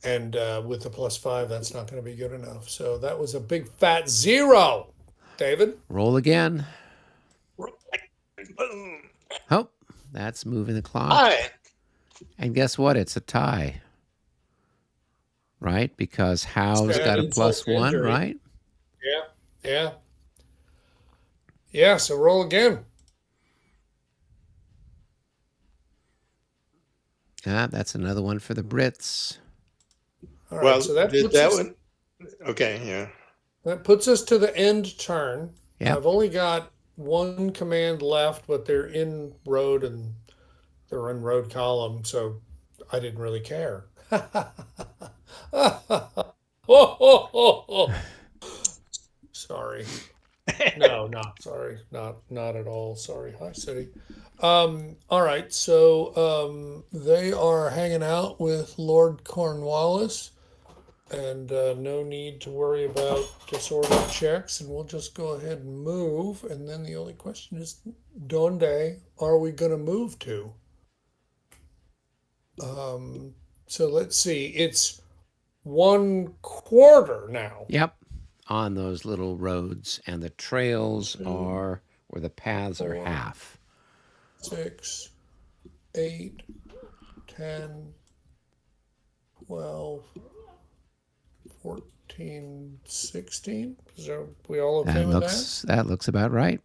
And with the +5, that's not going to be good enough. So that was a big fat 0, David. Roll again. Boom. Oh, that's moving the clock. Hi. And guess what? It's a tie. Right? Because Howe's got a Insult to +1, injury. right? Yeah, so roll again. Yeah, that's another one for the Brits. All right, Well, so that did puts that us, one? Okay. Yeah. that puts us to the end turn. Yep. I've only got one command left, but they're in road and they're in road column, so I didn't really care. Sorry. No, not sorry. Not at all. Sorry. Hi, City. All right, so they are hanging out with Lord Cornwallis, and no need to worry about disorder checks, and we'll just go ahead and move. And then the only question is, donde are we going to move to? So let's see. It's 1/4 now. Yep. On those little roads. And the trails are, or the paths are Four. half. 6, 8, 10, 12, 1516. We all okay with that? That looks about right.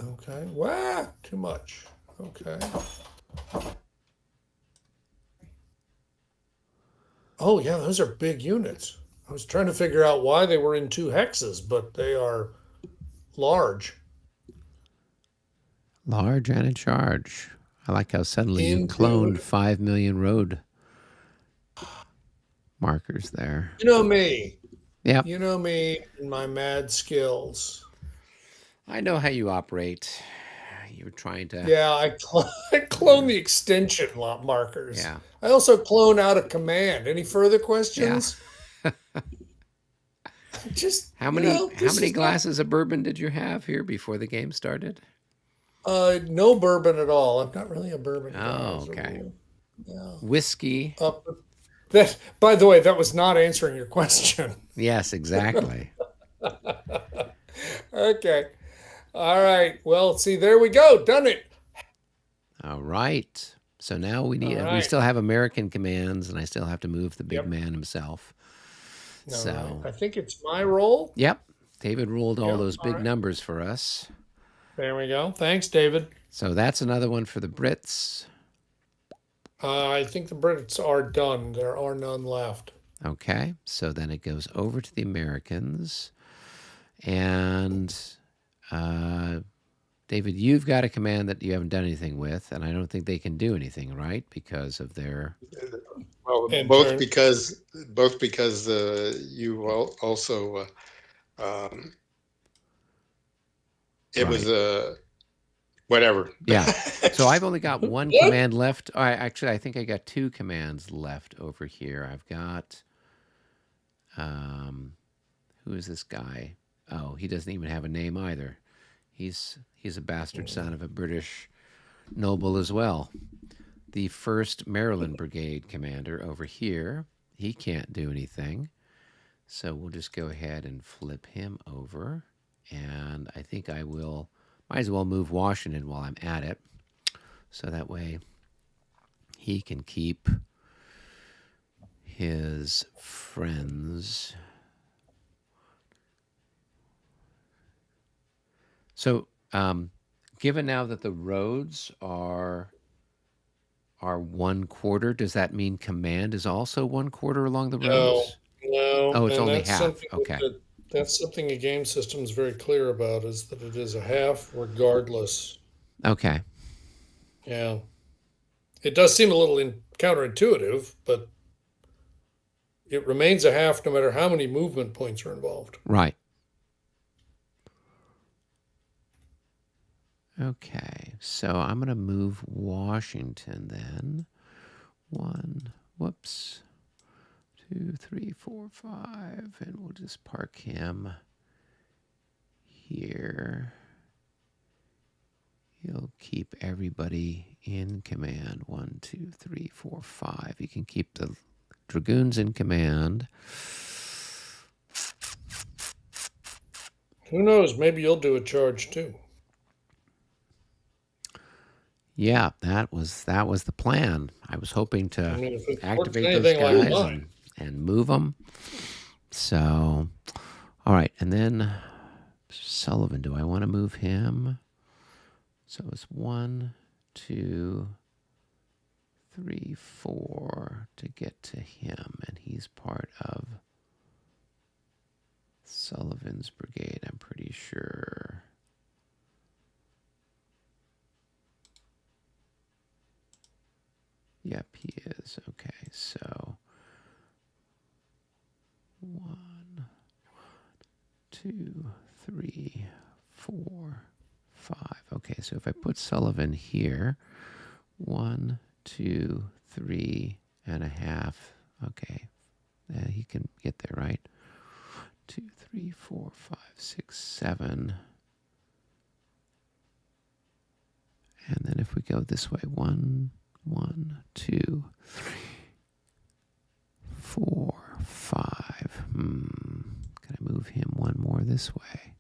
Okay. Wow, too much. Okay. Oh, yeah, those are big units. I was trying to figure out why they were in 2 hexes, but they are large. Large and in charge. I like how suddenly you Into, cloned 5 million road markers there. you know me. Yep. You know me and my mad skills. I know how you operate. You're trying to. Yeah, I clone the extension lot markers. Yeah. I also clone out a command. Any further Yeah. questions? Just, How this many is not glasses of bourbon did you have here before the game started? no bourbon at all. I'm not really a bourbon guy Oh, as a okay. rule. Yeah. Whiskey. But that, by the way, that was not answering your question. Yes, exactly. Okay. All right. Well, see, there we go. Done it. All right. So now All we right. still have American commands, and I still have to move the big Yep. man himself. All right. So, I think it's my role. yep. David ruled all Yep. those All big right. numbers for us. There we go. Thanks, David. So that's another one for the Brits. I think the Brits are done. There are none left. Okay. So then it goes over to the Americans. And David, you've got a command that you haven't done anything with, and I don't think they can do anything, right? Because of their. Well, In both turn, because you also it Right. was whatever. Yeah. So I've only got one what? command left. Actually, I think I got 2 commands left over here. I've got. Who is this guy? Oh, he doesn't even have a name either. He's a bastard son of a British noble as well. The 1st Maryland Brigade commander over here, he can't do anything. So we'll just go ahead and flip him over. And I think I will, might as well move Washington while I'm at it. So that way he can keep his friends. So, given now that the roads are 1/4, does that mean command is also 1/4 along the No, roads? no, Oh, it's and only that's half. something Okay. that's something a game system is very clear about is that it is a half regardless. Okay. Yeah, it does seem a little counterintuitive, but it remains a half no matter how many movement points are involved. Right. Okay. So I'm going to move Washington then. 1, whoops, 2, 3, 4, 5, and we'll just park him here. He'll keep everybody in command. 1, 2, 3, 4, 5. You can keep the dragoons in command. Who knows? Maybe you'll do a charge too. Yeah, that was the plan. I was hoping I to mean, if it works activate those anything like guys mine. and move them. So, all right, and then Sullivan. Do I want to move him? So it's 1, 2, 3, 4 to get to him, and he's part of Sullivan's brigade, I'm pretty sure. Yep, he is. Okay, so 1, 2, 3, 4, 5. Okay, so if I put Sullivan here, 1, 2, 3 and a half. Okay, he can get there, right? 2, 3, 4, 5, 6, 7. And then if we go this way, 1, 2, 3, 4, 5. Can I move him one more this way?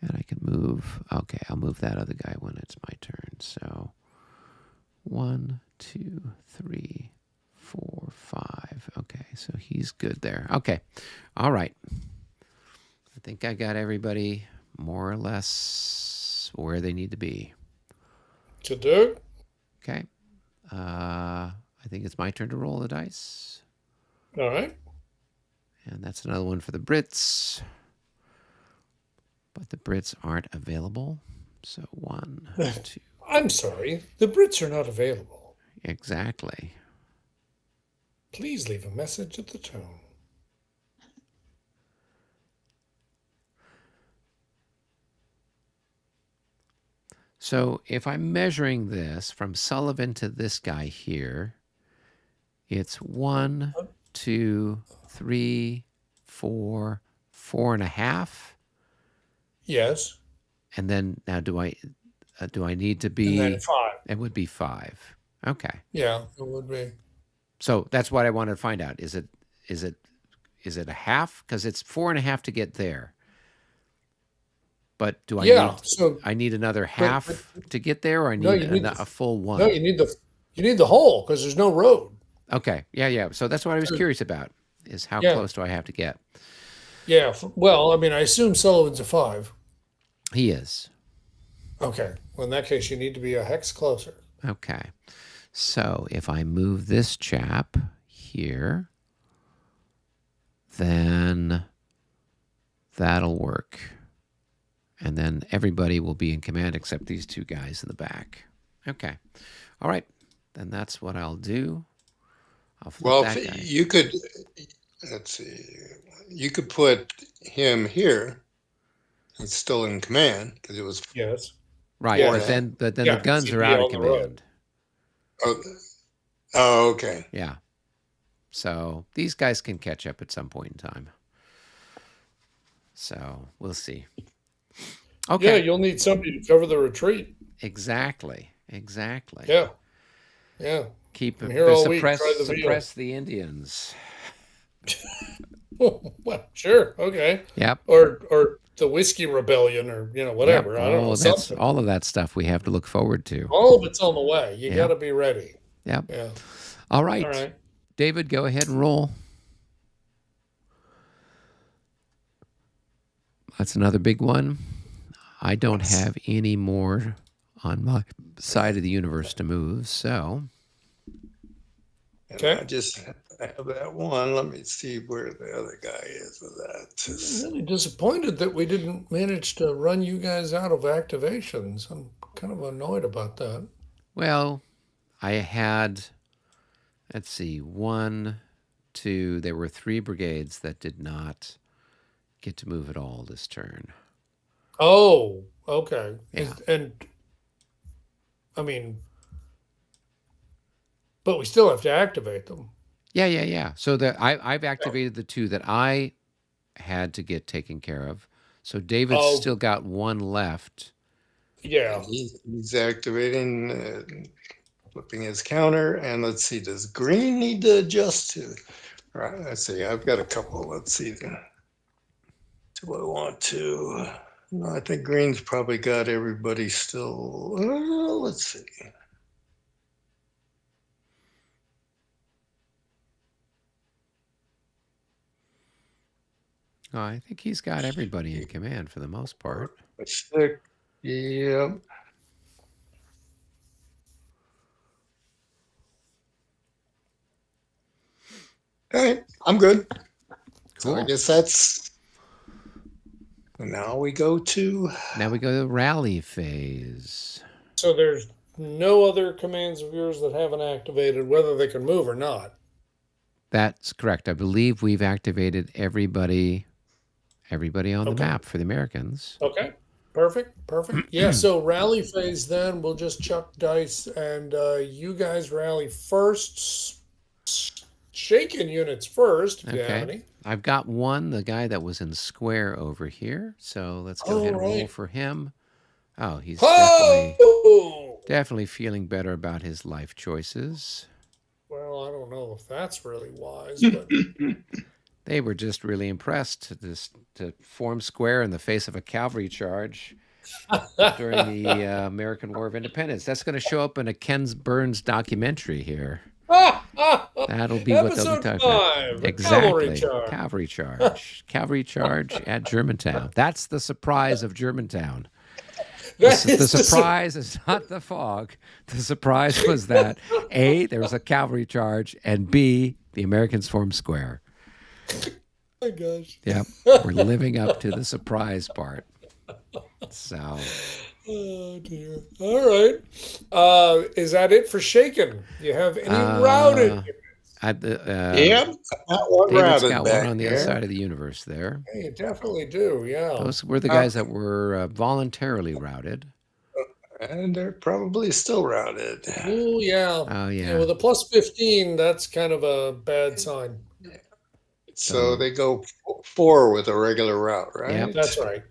And I can move. Okay, I'll move that other guy when it's my turn. So 1, 2, 3, 4, 5. Okay, so he's good there. Okay, all right. I think I got everybody more or less where they need to be. To do. Okay. I think it's my turn to roll the dice. All right. And that's another one for the Brits. But the Brits aren't available. So 1, 2. I'm sorry. The Brits are not available. Exactly. Please leave a message at the tone. So if I'm measuring this from Sullivan to this guy here, it's 1, 2, 3, 4, 4.5. Yes. And then now do I need to And be? then 5. It would be 5. Okay. Yeah, it would be. So that's what I wanted to find out. Is it a half? Because it's 4.5 to get there. But do I Yeah. need? So I need another but half to get there, or I no, need you need a full one? no, you need the whole because there's no road. Okay. Yeah. So that's what I was So, curious about. Is how yeah. close do I have to get? Yeah. Well, I mean, I assume Sullivan's a 5. He is. Okay. Well, in that case, you need to be a hex closer. Okay. So if I move this chap here, then that'll work. And then everybody will be in command except these 2 guys in the back. Okay. All right. Then that's what I'll do. I'll flip Well, that guy. you could, let's see, you could put him here. He's still in command because it was. Yes. Right. Yeah. But then Yeah, the guns he'd are be out of on the road. command. Oh, okay. Yeah. So these guys can catch up at some point in time. So we'll see. Okay. Yeah, you'll need somebody to cover the retreat. Exactly. Yeah. Yeah. Keep I'm here all week. Try the suppress the Indians. Well, sure. Okay. Yep. Or the whiskey rebellion or whatever. Yep. I don't know. That's Something. all of that stuff we have to look forward to. All of it's on the way. You Yep. got to be ready. Yep. Yeah. All right. All right. David, go ahead and roll. That's another big one. I don't have any more on my side of the universe to move, so. Okay. I have that one. Let me see where the other guy is with that. I'm really disappointed that we didn't manage to run you guys out of activations. I'm kind of annoyed about that. Well, I had, let's see, 1, 2, there were 3 brigades that did not get to move at all this turn. Oh, okay. Yeah. And I mean, but we still have to activate them. Yeah. So I've activated the 2 that I had to get taken care of. So David's still got 1 left. Yeah. He's activating, flipping his counter, and let's see, does green need to adjust to? Right, let's see, I've got a couple. Let's see. Do I want to? No, I think green's probably got everybody still. Let's see. Oh, I think he's got everybody in command for the most part. Stick. Yeah. All right, I'm good. So I Cool. guess that's. Now we go to the rally phase. So there's no other commands of yours that haven't activated, whether they can move or not. That's correct. I believe we've activated everybody on the Okay. map for the Americans. Okay. Perfect. Yeah, so rally phase then, we'll just chuck dice and you guys rally first. Shaken units first, if you have any. I've got 1, the guy that was in square over here. So let's go ahead and roll for him. Oh, he's definitely feeling better about his life choices. Well, I don't know if that's really wise, but They were just really impressed to form square in the face of a cavalry charge during the American War of Independence. That's going to show up in a Ken Burns documentary here. That'll be what they'll be Episode talking about. 5, a cavalry Exactly. charge. Cavalry charge. Cavalry charge at Germantown. That's the surprise of Germantown. That The is the surprise is not the fog. The surprise was that A, there was a cavalry charge, and B, the Americans formed square. Oh my gosh. Yep. We're living up to the surprise part. So, Oh dear. All right. Is that it for shaken? Do you have any routed? Yep, got one David's routed got one back on the other here. side of the universe there. Hey, you definitely do. Yeah. Those were the guys that were voluntarily routed. And they're probably still routed. Oh yeah. Oh, Yeah, yeah. with a plus 15, that's kind of a bad sign. So they go 4 with a regular route, right? Yep. That's right.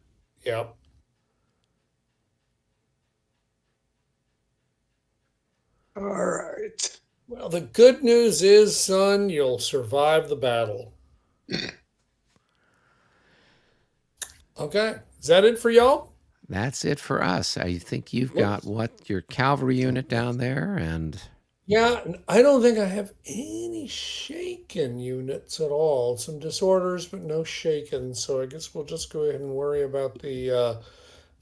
Yep. All right. Well, the good news is, son, you'll survive the battle. Okay. Is that it for y'all? That's it for us. I think you've got your cavalry unit down there, and Yeah, I don't think I have any shaken units at all. Some disorders, but no shaken. So I guess we'll just go ahead and worry about the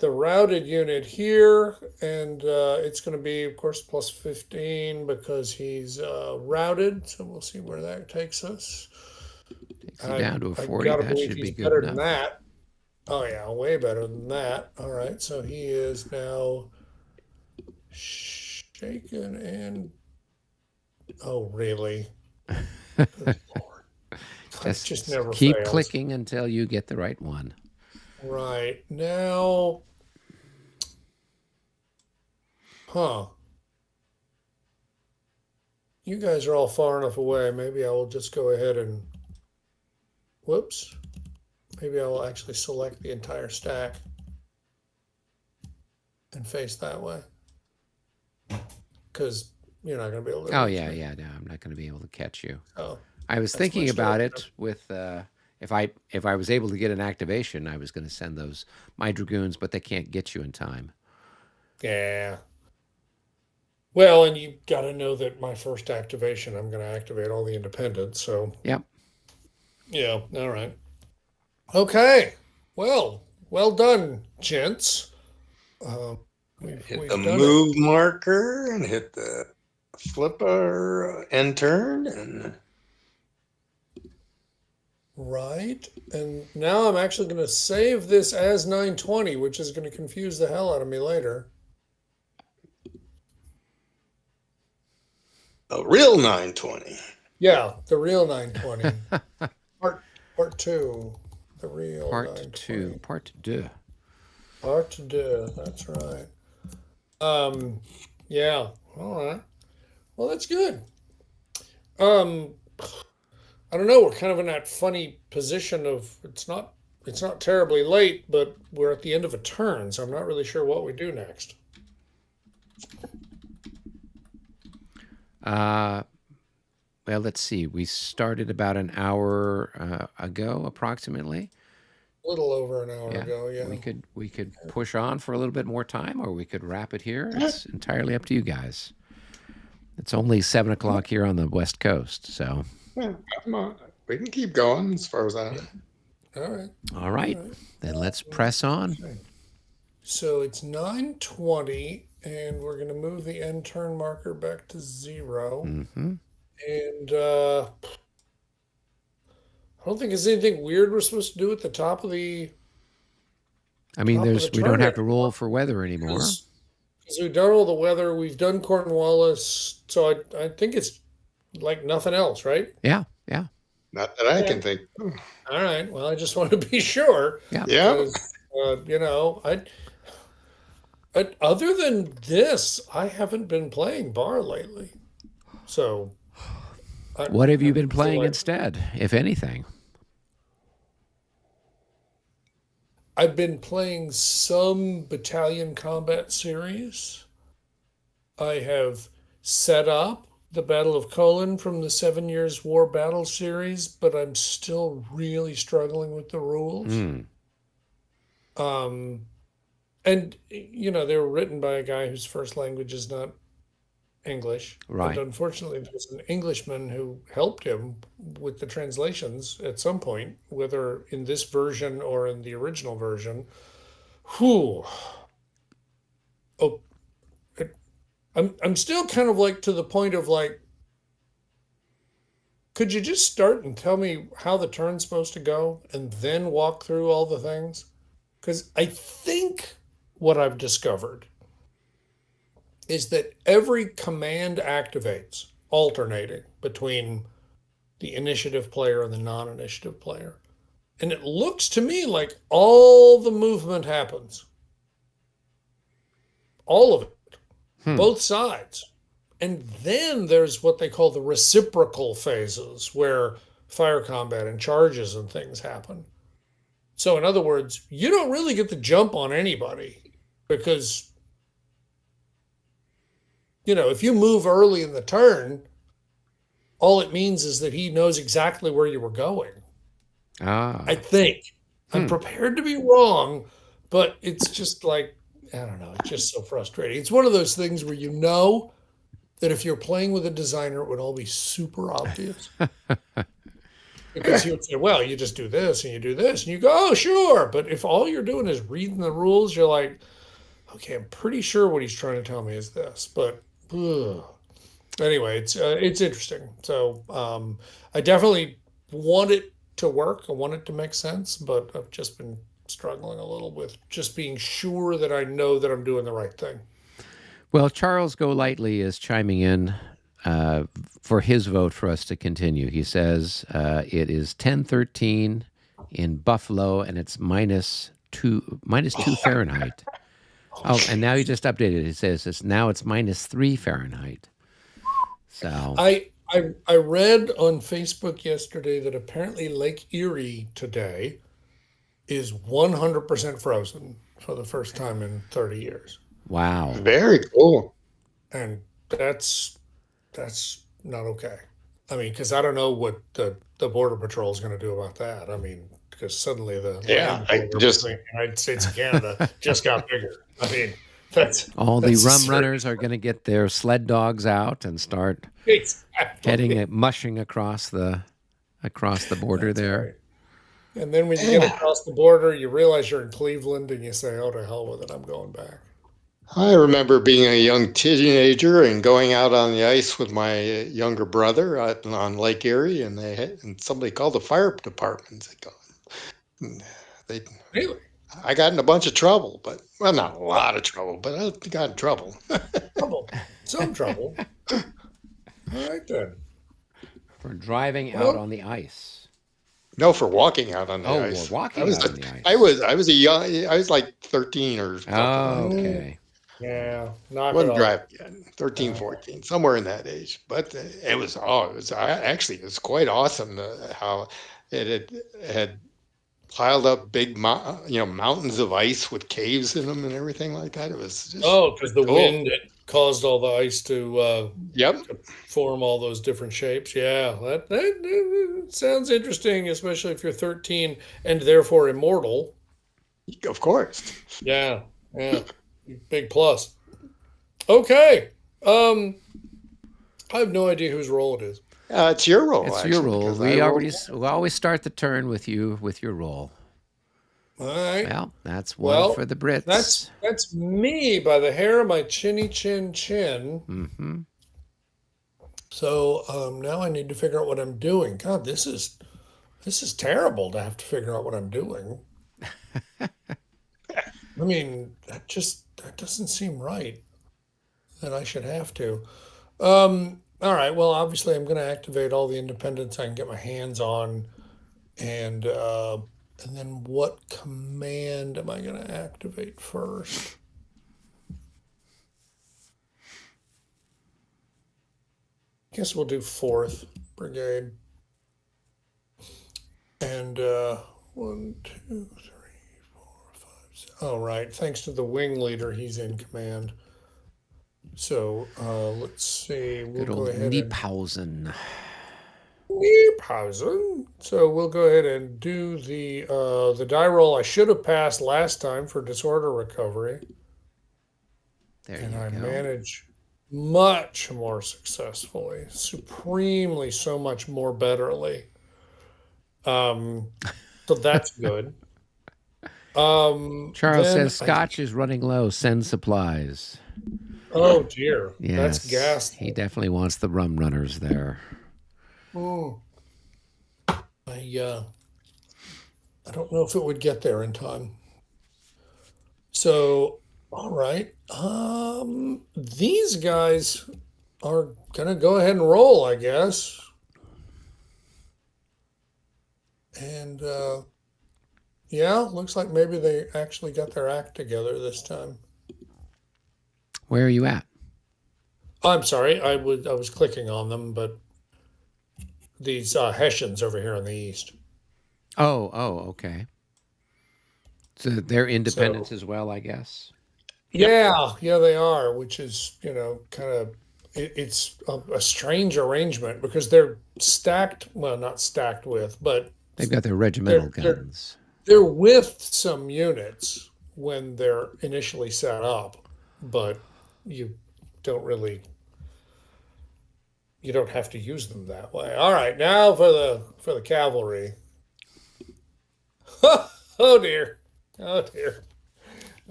routed unit here, and it's going to be, of course, plus 15 because he's routed. So we'll see where that takes us. takes you down to a 40. gotta That believe should be he's good better enough. than that. Oh yeah, way better than that. All right, so he is now shaken and oh really? Good Lord. It just never keep fails. clicking until you get the right one. Right now, huh? You guys are all far enough away. Maybe I will just go ahead and whoops. Maybe I will actually select the entire stack and face that way. Because you're not going to be able to. Oh reach yeah, me. yeah. No, I'm not going to be able to catch you. Oh, I was that's thinking much about better. it with if I was able to get an activation, I was going to send those my dragoons, but they can't get you in time. Yeah. Well, and you got to know that my first activation, I'm going to activate all the independents. So, Yep. yeah. All right. Okay. Well done, gents. Hit We've the done it. move marker and hit the flipper end turn and Right. And now I'm actually going to save this as 920, which is going to confuse the hell out of me later. a real 920. Yeah, the real 920. Part 2. The real Part 920. 2. Part 2. Part 2. That's right. Yeah. All right. Well, that's good. I don't know. We're kind of in that funny position of it's not terribly late, but we're at the end of a turn, so I'm not really sure what we do next. Well, let's see. We started about an hour ago, approximately. A little over an hour Yeah. ago, yeah. We could push on for a little bit more time, or we could wrap it here. It's entirely up to you guys. It's only 7 o'clock here on the West Coast, so. Yeah, come on. We can keep going as far as I know. All right. All right. Then let's press on. Okay. So it's 9:20, and we're going to move the end turn marker back to 0. Mm-hmm. And I don't think there's anything weird we're supposed to do at the top of the. I mean, Top of the we don't turn have to roll for weather anymore. Because we've done all the weather, we've done Cornwallis, so I think it's like nothing else, right? Yeah, yeah, Not that I can think. All right. Well, I just wanted to be sure. yeah. Yeah. Because, other than this, I haven't been playing bar lately. So, What have you been feel playing like instead, if anything? I've been playing some battalion combat series. I have set up the Battle of Colon from the 7 Years' War Battle series, but I'm still really struggling with the rules. Mm. And they were written by a guy whose first language is not English, but Right. unfortunately, there's an Englishman who helped him with the translations at some point, whether in this version or in the original version. Whew. Oh, I'm still kind of like to the point of like, could you just start and tell me how the turn's supposed to go and then walk through all the things? Because I think what I've discovered is that every command activates, alternating between the initiative player and the non initiative player. And it looks to me like all the movement happens, all of it, Hmm. both sides. And then there's what they call the reciprocal phases, where fire combat and charges and things happen. So, in other words, you don't really get the jump on anybody because, if you move early in the turn, all it means is that he knows exactly where you were going. I Ah. think. I'm Hmm. prepared to be wrong, but it's just like, I don't know, it's just so frustrating. It's one of those things where that if you're playing with a designer, it would all be super obvious because he would say, well, you just do this and you do this, and you go, oh, sure. But if all you're doing is reading the rules, you're like, okay, I'm pretty sure what he's trying to tell me is this. But ugh. Anyway, it's interesting. So I definitely want it to work. I want it to make sense, but I've just been struggling a little with just being sure that I know that I'm doing the right thing. Well, Charles Golightly is chiming in uh, for his vote for us to continue. He says it is 10:13 in Buffalo, and it's minus two Fahrenheit. Oh, Oh, and now he jeez. just updated. He says it's minus 3 Fahrenheit. So, I read on Facebook yesterday that apparently Lake Erie today is 100% frozen for the first time in 30 years. wow. Very cool. And that's not okay. I mean, because I don't know what the Border Patrol is going to do about that. I mean, because suddenly the Yeah, land I border just between the United States and Canada just got bigger. I mean, that's All the that's a rum runners serious are going to get their sled dogs out and start heading exactly. mushing across the border That's there. right. And then when you get yeah. across the border, you realize you're in Cleveland, and you say, "Oh, to hell with it, I'm going back." I remember being a young teenager and going out on the ice with my younger brother on Lake Erie, and and somebody called the fire department. They, Really, I got in a bunch of trouble, but well, not a lot of trouble, but I got in trouble. trouble, some trouble. All right then. For driving out Well, on the ice. No, for walking out on the Oh, we're ice. I walking was out a, on the I ice. was I was a young. I was like 13 or something like that. mm, Okay. yeah, knock it Wasn't off. driving yet, 13, Uh, 14, somewhere in that age. But actually, it was quite awesome how it had piled up big, mountains of ice with caves in them and everything like that. It was just oh, because the cool. wind caused all the ice Yep, to form all those different shapes. Yeah, that sounds interesting, especially if you're 13 and therefore immortal. of course. Yeah, yeah, big plus. Okay, um, I have no idea whose role it is. It's your role It's your actually role. because I rolled. We always start the turn with your role. All right. Well, that's one for Well, the Brits. that's me by the hair of my chinny chin chin. Hmm. So now I need to figure out what I'm doing. God, this is terrible to have to figure out what I'm doing. I mean, that doesn't seem right that I should have to. All right. Well, obviously, I'm going to activate all the independents I can get my hands on, and and then what command am I going to activate first? Guess we'll do Fourth Brigade, and one, two, three, four, five. All right. Thanks to the wing leader, he's in command. So let's see. We'll Good go old ahead and Niephausen. Pausen. So we'll go ahead and do the die roll I should have passed last time for disorder recovery, There and you I go. manage much more successfully, supremely, so much more betterly. Um, so that's good. Charles Then says I, Scotch is running low. Send supplies. oh dear, that's Yes, he ghastly. definitely wants the rum runners there. Mm, I, uh, I don't know if it would get there in time. So, all right. These guys are gonna go ahead and roll, I guess. And yeah, looks like maybe they actually got their act together this time. Where are you at? I'm sorry, I was clicking on them, but these Hessians over here in the east. Oh, okay. So they're independents So as well, I guess. Yep. yeah, they are, which is kind of it's a strange arrangement because they're stacked, well, not stacked with, but They've got their regimental they're they're guns. they're with some units when they're initially set up, but you don't really you don't have to use them that way. All right, now for the cavalry. Oh dear. Oh dear.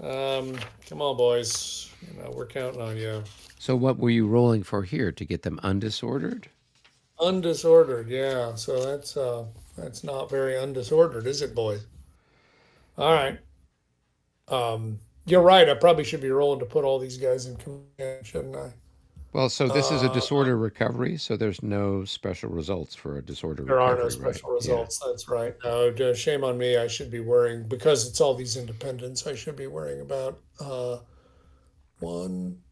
Um, Come on, boys. We're counting on you. So what were you rolling for here to get them undisordered? Undisordered, yeah. So that's not very undisordered, is it, boys? All right. You're right. I probably should be rolling to put all these guys in command, shouldn't I? Well, so this is a Uh, disorder recovery, so there's no special results for a disorder there are no recovery, right? special Yeah. results. That's right. No, shame on me. I should be worrying because it's all these independents. I should be worrying about one,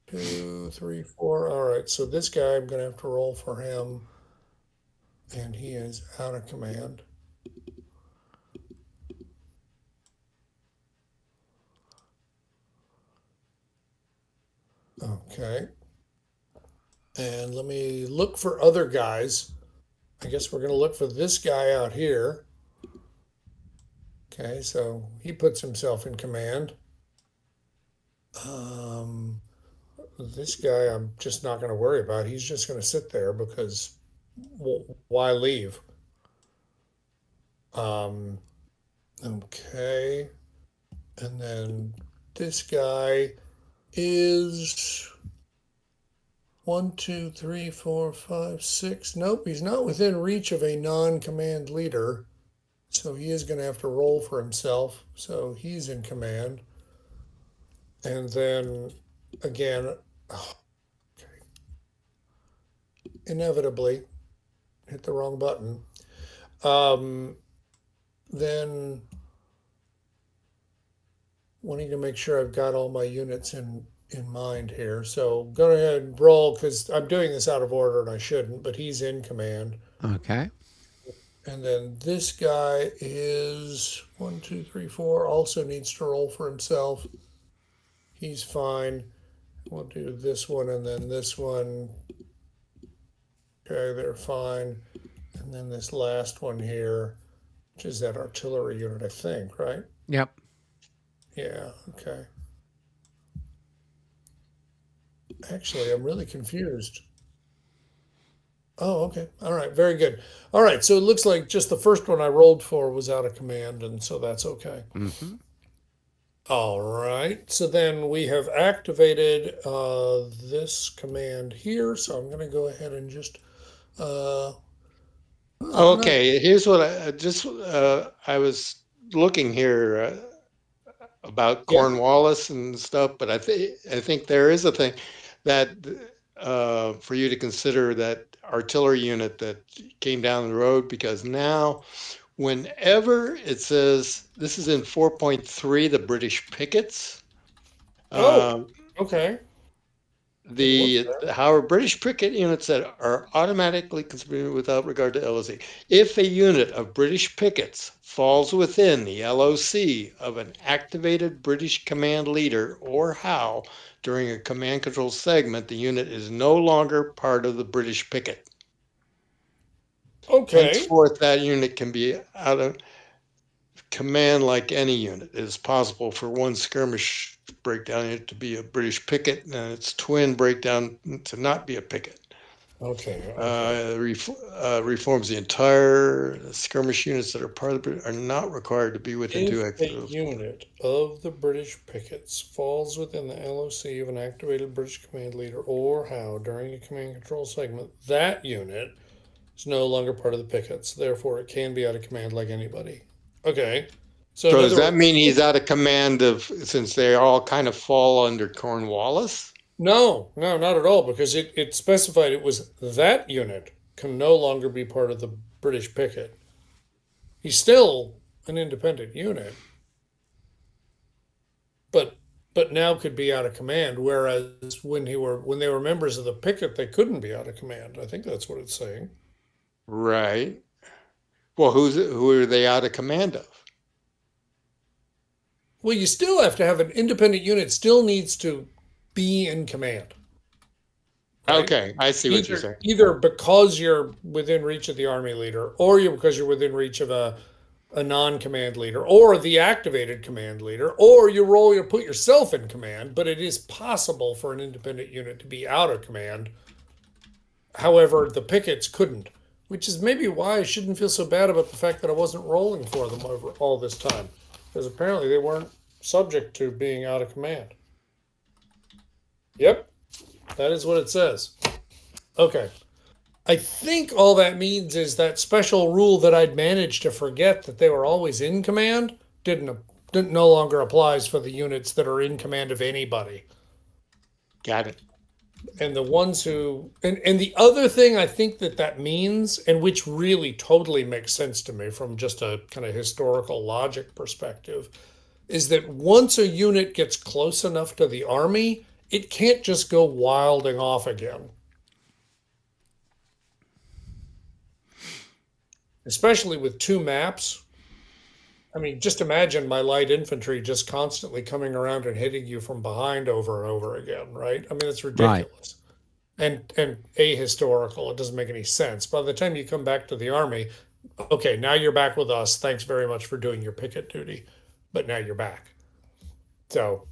two, three, four. All right. So this guy, I'm gonna have to roll for him, and he is out of command. Okay. And let me look for other guys. I guess we're gonna look for this guy out here. Okay, so he puts himself in command. Um, this guy, I'm just not going to worry about. He's just going to sit there because why leave? Um, okay, and then this guy is one, two, three, four, five, six. Nope, he's not within reach of a non-command leader, so he is going to have to roll for himself. So he's in command, and then again, inevitably hit the wrong button. Um, then wanting to make sure I've got all my units in mind here. So go ahead and roll because I'm doing this out of order and I shouldn't, but he's in command. Okay. And then this guy is one, two, three, four, also needs to roll for himself. He's fine. We'll do this one and then this one. Okay, they're fine. And then this last one here, which is that artillery unit, I think, right? Yep. Yeah, okay. Actually, I'm really confused. Oh, okay. All right, very good. All right, so it looks like just the first one I rolled for was out of command, and so that's okay. Hmm. All right, so then we have activated this command here, so I'm going to go ahead and just, I'm not, Okay, here's what I was looking here about yeah. Cornwallis and stuff, but I think there is a thing that for you to consider that artillery unit that came down the road because now whenever it says this is in 4.3, the British pickets. Oh, Um, okay. Didn't look the there. however British picket units that are automatically considered without regard to LOC. If a unit of British pickets falls within the LOC of an activated British command leader or HOW during a command control segment, the unit is no longer part of the British picket. Okay. Henceforth, that unit command like any unit. It is possible for one skirmish breakdown unit to be a British picket and its twin breakdown to not be a picket. Okay. Reforms the entire skirmish units that are part of it are not required to be within 2 If a hectares. unit of the British pickets falls within the LOC of an activated British command leader or how during a command control segment, that unit is no longer part of the pickets. Therefore, it can be out of command like anybody. Okay. So So in does other that words, mean he's out of command since they all kind of fall under Cornwallis? no, not at all, because it specified it was that unit can no longer be part of the British picket. He's still an independent unit, but now could be out of command. Whereas when they were members of the picket, they couldn't be out of command. I think that's what it's saying. Right. Well, who are they out of command of? Well, you still have to have an independent unit. Still needs to be in command. Right? Okay, I see what you're saying. Either because you're within reach of the army leader, or because you're within reach of a non-command leader, or the activated command leader, or you put yourself in command. But it is possible for an independent unit to be out of command. However, the pickets couldn't, which is maybe why I shouldn't feel so bad about the fact that I wasn't rolling for them over all this time, because apparently they weren't subject to being out of command. Yep, that is what it says. Okay. I think all that means is that special rule that I'd managed to forget that they were always in command didn't no longer applies for the units that are in command of anybody. Got it. And the ones who and the other thing I think that means, and which really totally makes sense to me from just a kind of historical logic perspective, is that once a unit gets close enough to the army, it can't just go wilding off again. Especially with two maps. I mean, just imagine my light infantry just constantly coming around and hitting you from behind over and over again, right? I mean, it's Right. ridiculous. And ahistorical. It doesn't make any sense. By the time you come back to the army, okay, now you're back with us. Thanks very much for doing your picket duty. But now you're back. So,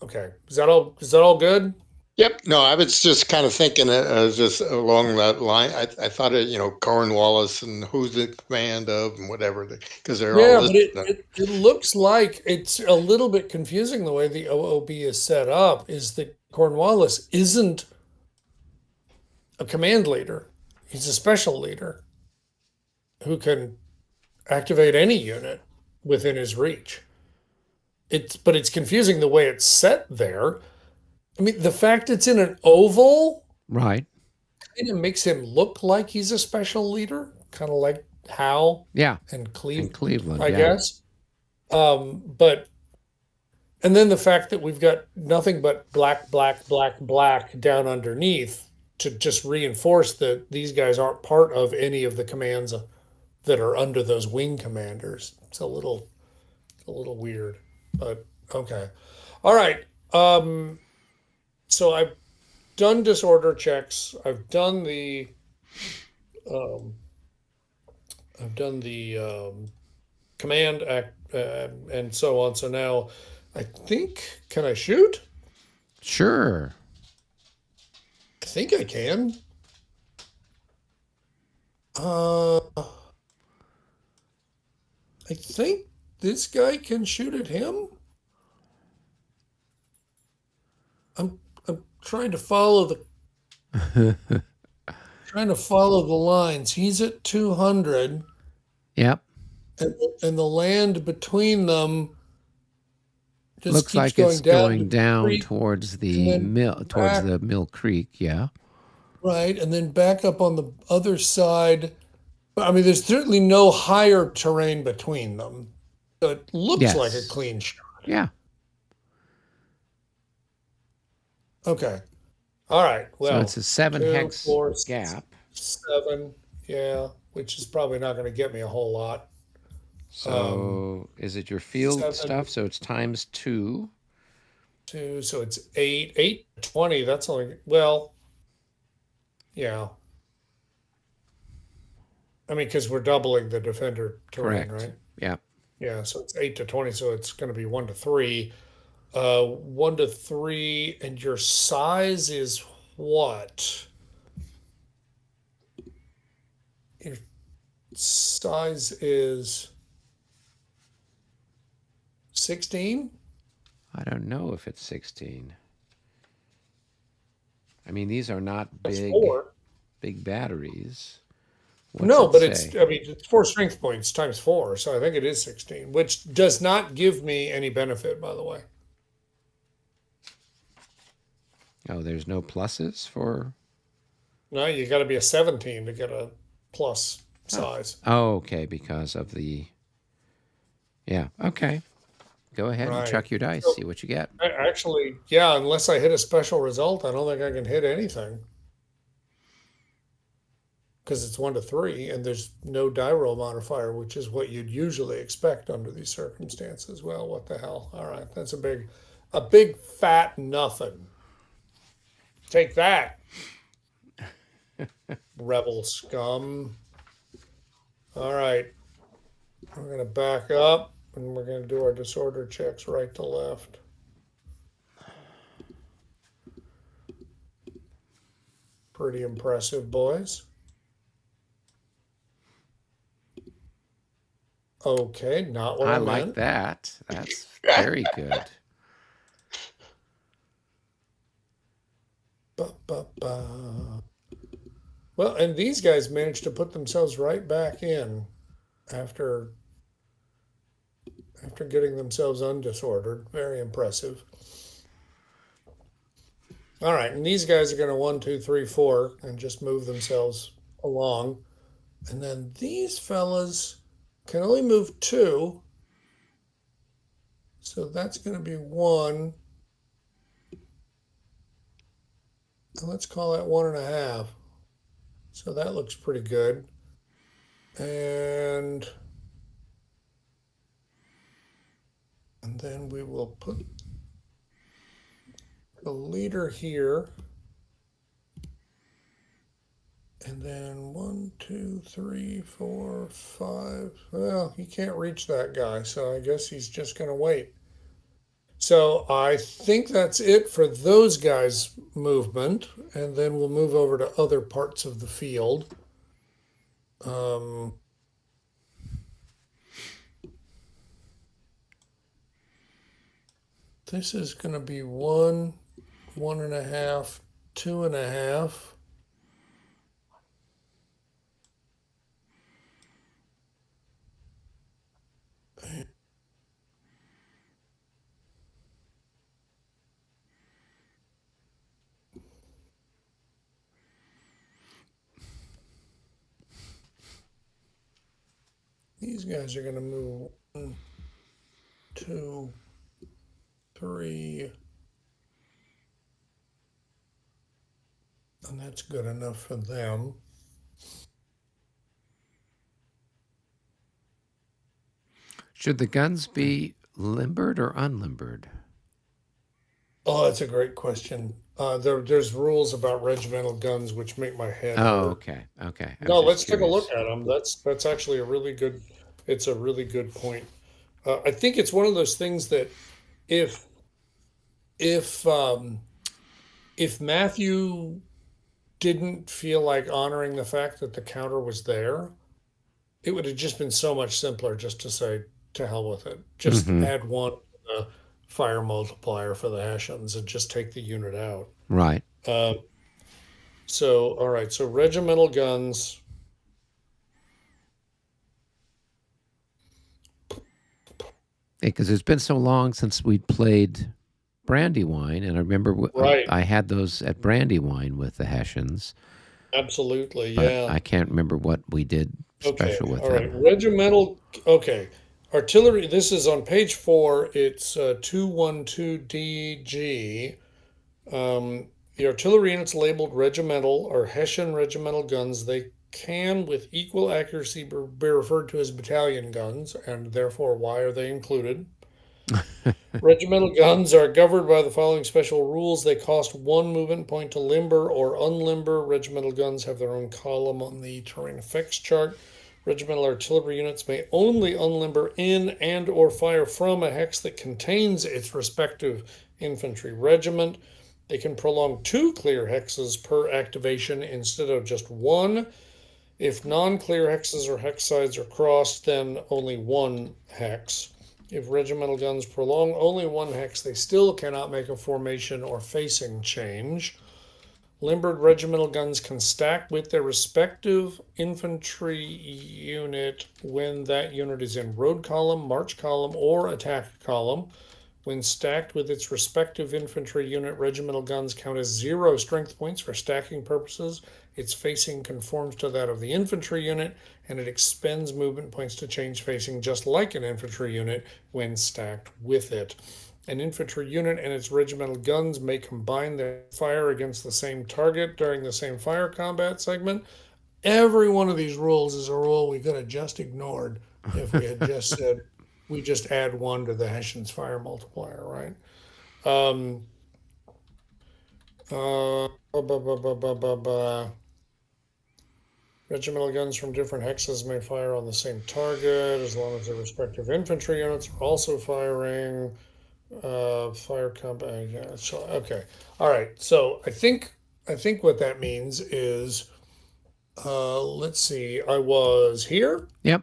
okay. Is that all good? Yep. No, I was just kind of thinking just along that line. I thought Cornwallis and who's in command of and whatever, because they're all Yeah, but listed. it looks like it's a little bit confusing the way the OOB is set up, is that Cornwallis isn't a command leader. He's a special leader who can activate any unit within his reach. But it's confusing the way it's set there. I mean, the fact it's in an oval Right. kind of makes him look like he's a special leader, kind of like Howe Yeah. and In Cleveland, Cleveland. I Yeah. guess. But and then the fact that we've got nothing but black, black, black, black down underneath to just reinforce that these guys aren't part of any of the commands that are under those wing commanders. It's a little weird, but okay. All right. So I've done disorder checks. Um, I've done the command act and so on. So now I think, can I shoot? Sure. I think I can. Uh, I think this guy can shoot at him. I'm trying to follow the lines. He's at 200, Yep. and the land between them just Looks keeps like going it's down going to the down creek, towards and the then mill, towards back, the Mill Creek. Yeah. right, and then back up on the other side. But I mean, there's certainly no higher terrain between them. So it looks like a Yes. clean shot. Yeah. Okay. All right. So it's Well, a 7 2, hex 4, gap. 7. Yeah, which is probably not going to get me a whole lot. Um, So is it your field 7, stuff? So it's times 2. 2, so it's 8. 8, 20. That's only, well, yeah. I mean, because we're doubling the defender terrain, Correct. right? Yeah. Yeah, so it's 8 to 20, so it's going to be 1 to 3. 1 to 3, and your size is what? Your size is 16? I don't know if it's 16. I mean, these are not That's big, 4. big batteries. What's No, it but it's, say? I mean, it's 4 strength points times 4, so I think it is 16, which does not give me any benefit, by the way. Oh, there's no pluses for. No, you got to be a 17 to get a plus Oh, size. oh, okay, because of the. Yeah, okay. Go ahead and Right. chuck your dice, So see what you get. actually, yeah, unless I hit a special result, I don't think I can hit anything because it's 1 to 3 and there's no die roll modifier, which is what you'd usually expect under these circumstances. Well, what the hell? All right, that's a big fat nothing. Take that, rebel scum. All right, we're gonna back up and we're gonna do our disorder checks right to left. Pretty impressive, boys. Okay, not what I I like meant. that. That's very good. Ba, ba, ba. Well, and these guys managed to put themselves right back in after getting themselves undisordered. Very impressive. All right, and these guys are going to 1, 2, 3, 4 and just move themselves along. And then these fellas can only move 2. So that's going to be 1. And let's call that 1.5. So that looks pretty good. And then we will put the leader here. And then 1, 2, 3, 4, 5. Well, he can't reach that guy, so I guess he's just going to wait. So I think that's it for those guys' movement, and then we'll move over to other parts of the field. Um, this is going to be 1, 1.5, 2.5. These guys are going to move 1, 2, 3, and that's good enough for them. Should the guns be limbered or unlimbered? Oh, that's a great question. There's rules about regimental guns which make my head Oh, hurt. okay. Okay. I No, was just let's take a look curious. at them. That's actually a really good. It's a really good point. I think it's one of those things that if if um, if Matthew didn't feel like honoring the fact that the counter was there, it would have just been so much simpler just to say to hell with it. Just Mm-hmm. add 1 fire multiplier for the Hessians and just take the unit out. Right. Uh, so all right, so regimental guns. Because it's been so long since we'd played Brandywine, and I remember Right. I had those at Brandywine with the Hessians, Absolutely, but yeah. I can't remember what we did Okay, special with all right. them. Regimental, okay. Artillery, this is on page 4. It's 212DG. The artillery units labeled regimental are Hessian regimental guns. They can, with equal accuracy, be referred to as battalion guns, and therefore, why are they included? Regimental guns are governed by the following special rules. They cost 1 movement point to limber or unlimber. Regimental guns have their own column on the terrain effects chart. Regimental artillery units may only unlimber in and or fire from a hex that contains its respective infantry regiment. They can prolong 2 clear hexes per activation instead of just one. If non-clear hexes or hex sides are crossed, then only one hex. If regimental guns prolong only one hex, they still cannot make a formation or facing change. Limbered regimental guns can stack with their respective infantry unit when that unit is in road column, march column, or attack column. When stacked with its respective infantry unit, regimental guns count as 0 strength points for stacking purposes. Its facing conforms to that of the infantry unit, and it expends movement points to change facing just like an infantry unit when stacked with it. An infantry unit and its regimental guns may combine their fire against the same target during the same fire combat segment. Every one of these rules is a rule we could have just ignored if we had just said we just add 1 to the Hessian's fire multiplier, right? Um, uh, Regimental guns from different hexes may fire on the same target as long as their respective infantry units are also firing. Fire combat. Yeah. So okay. All right. So I think what that means is, let's see. I was here. Yep.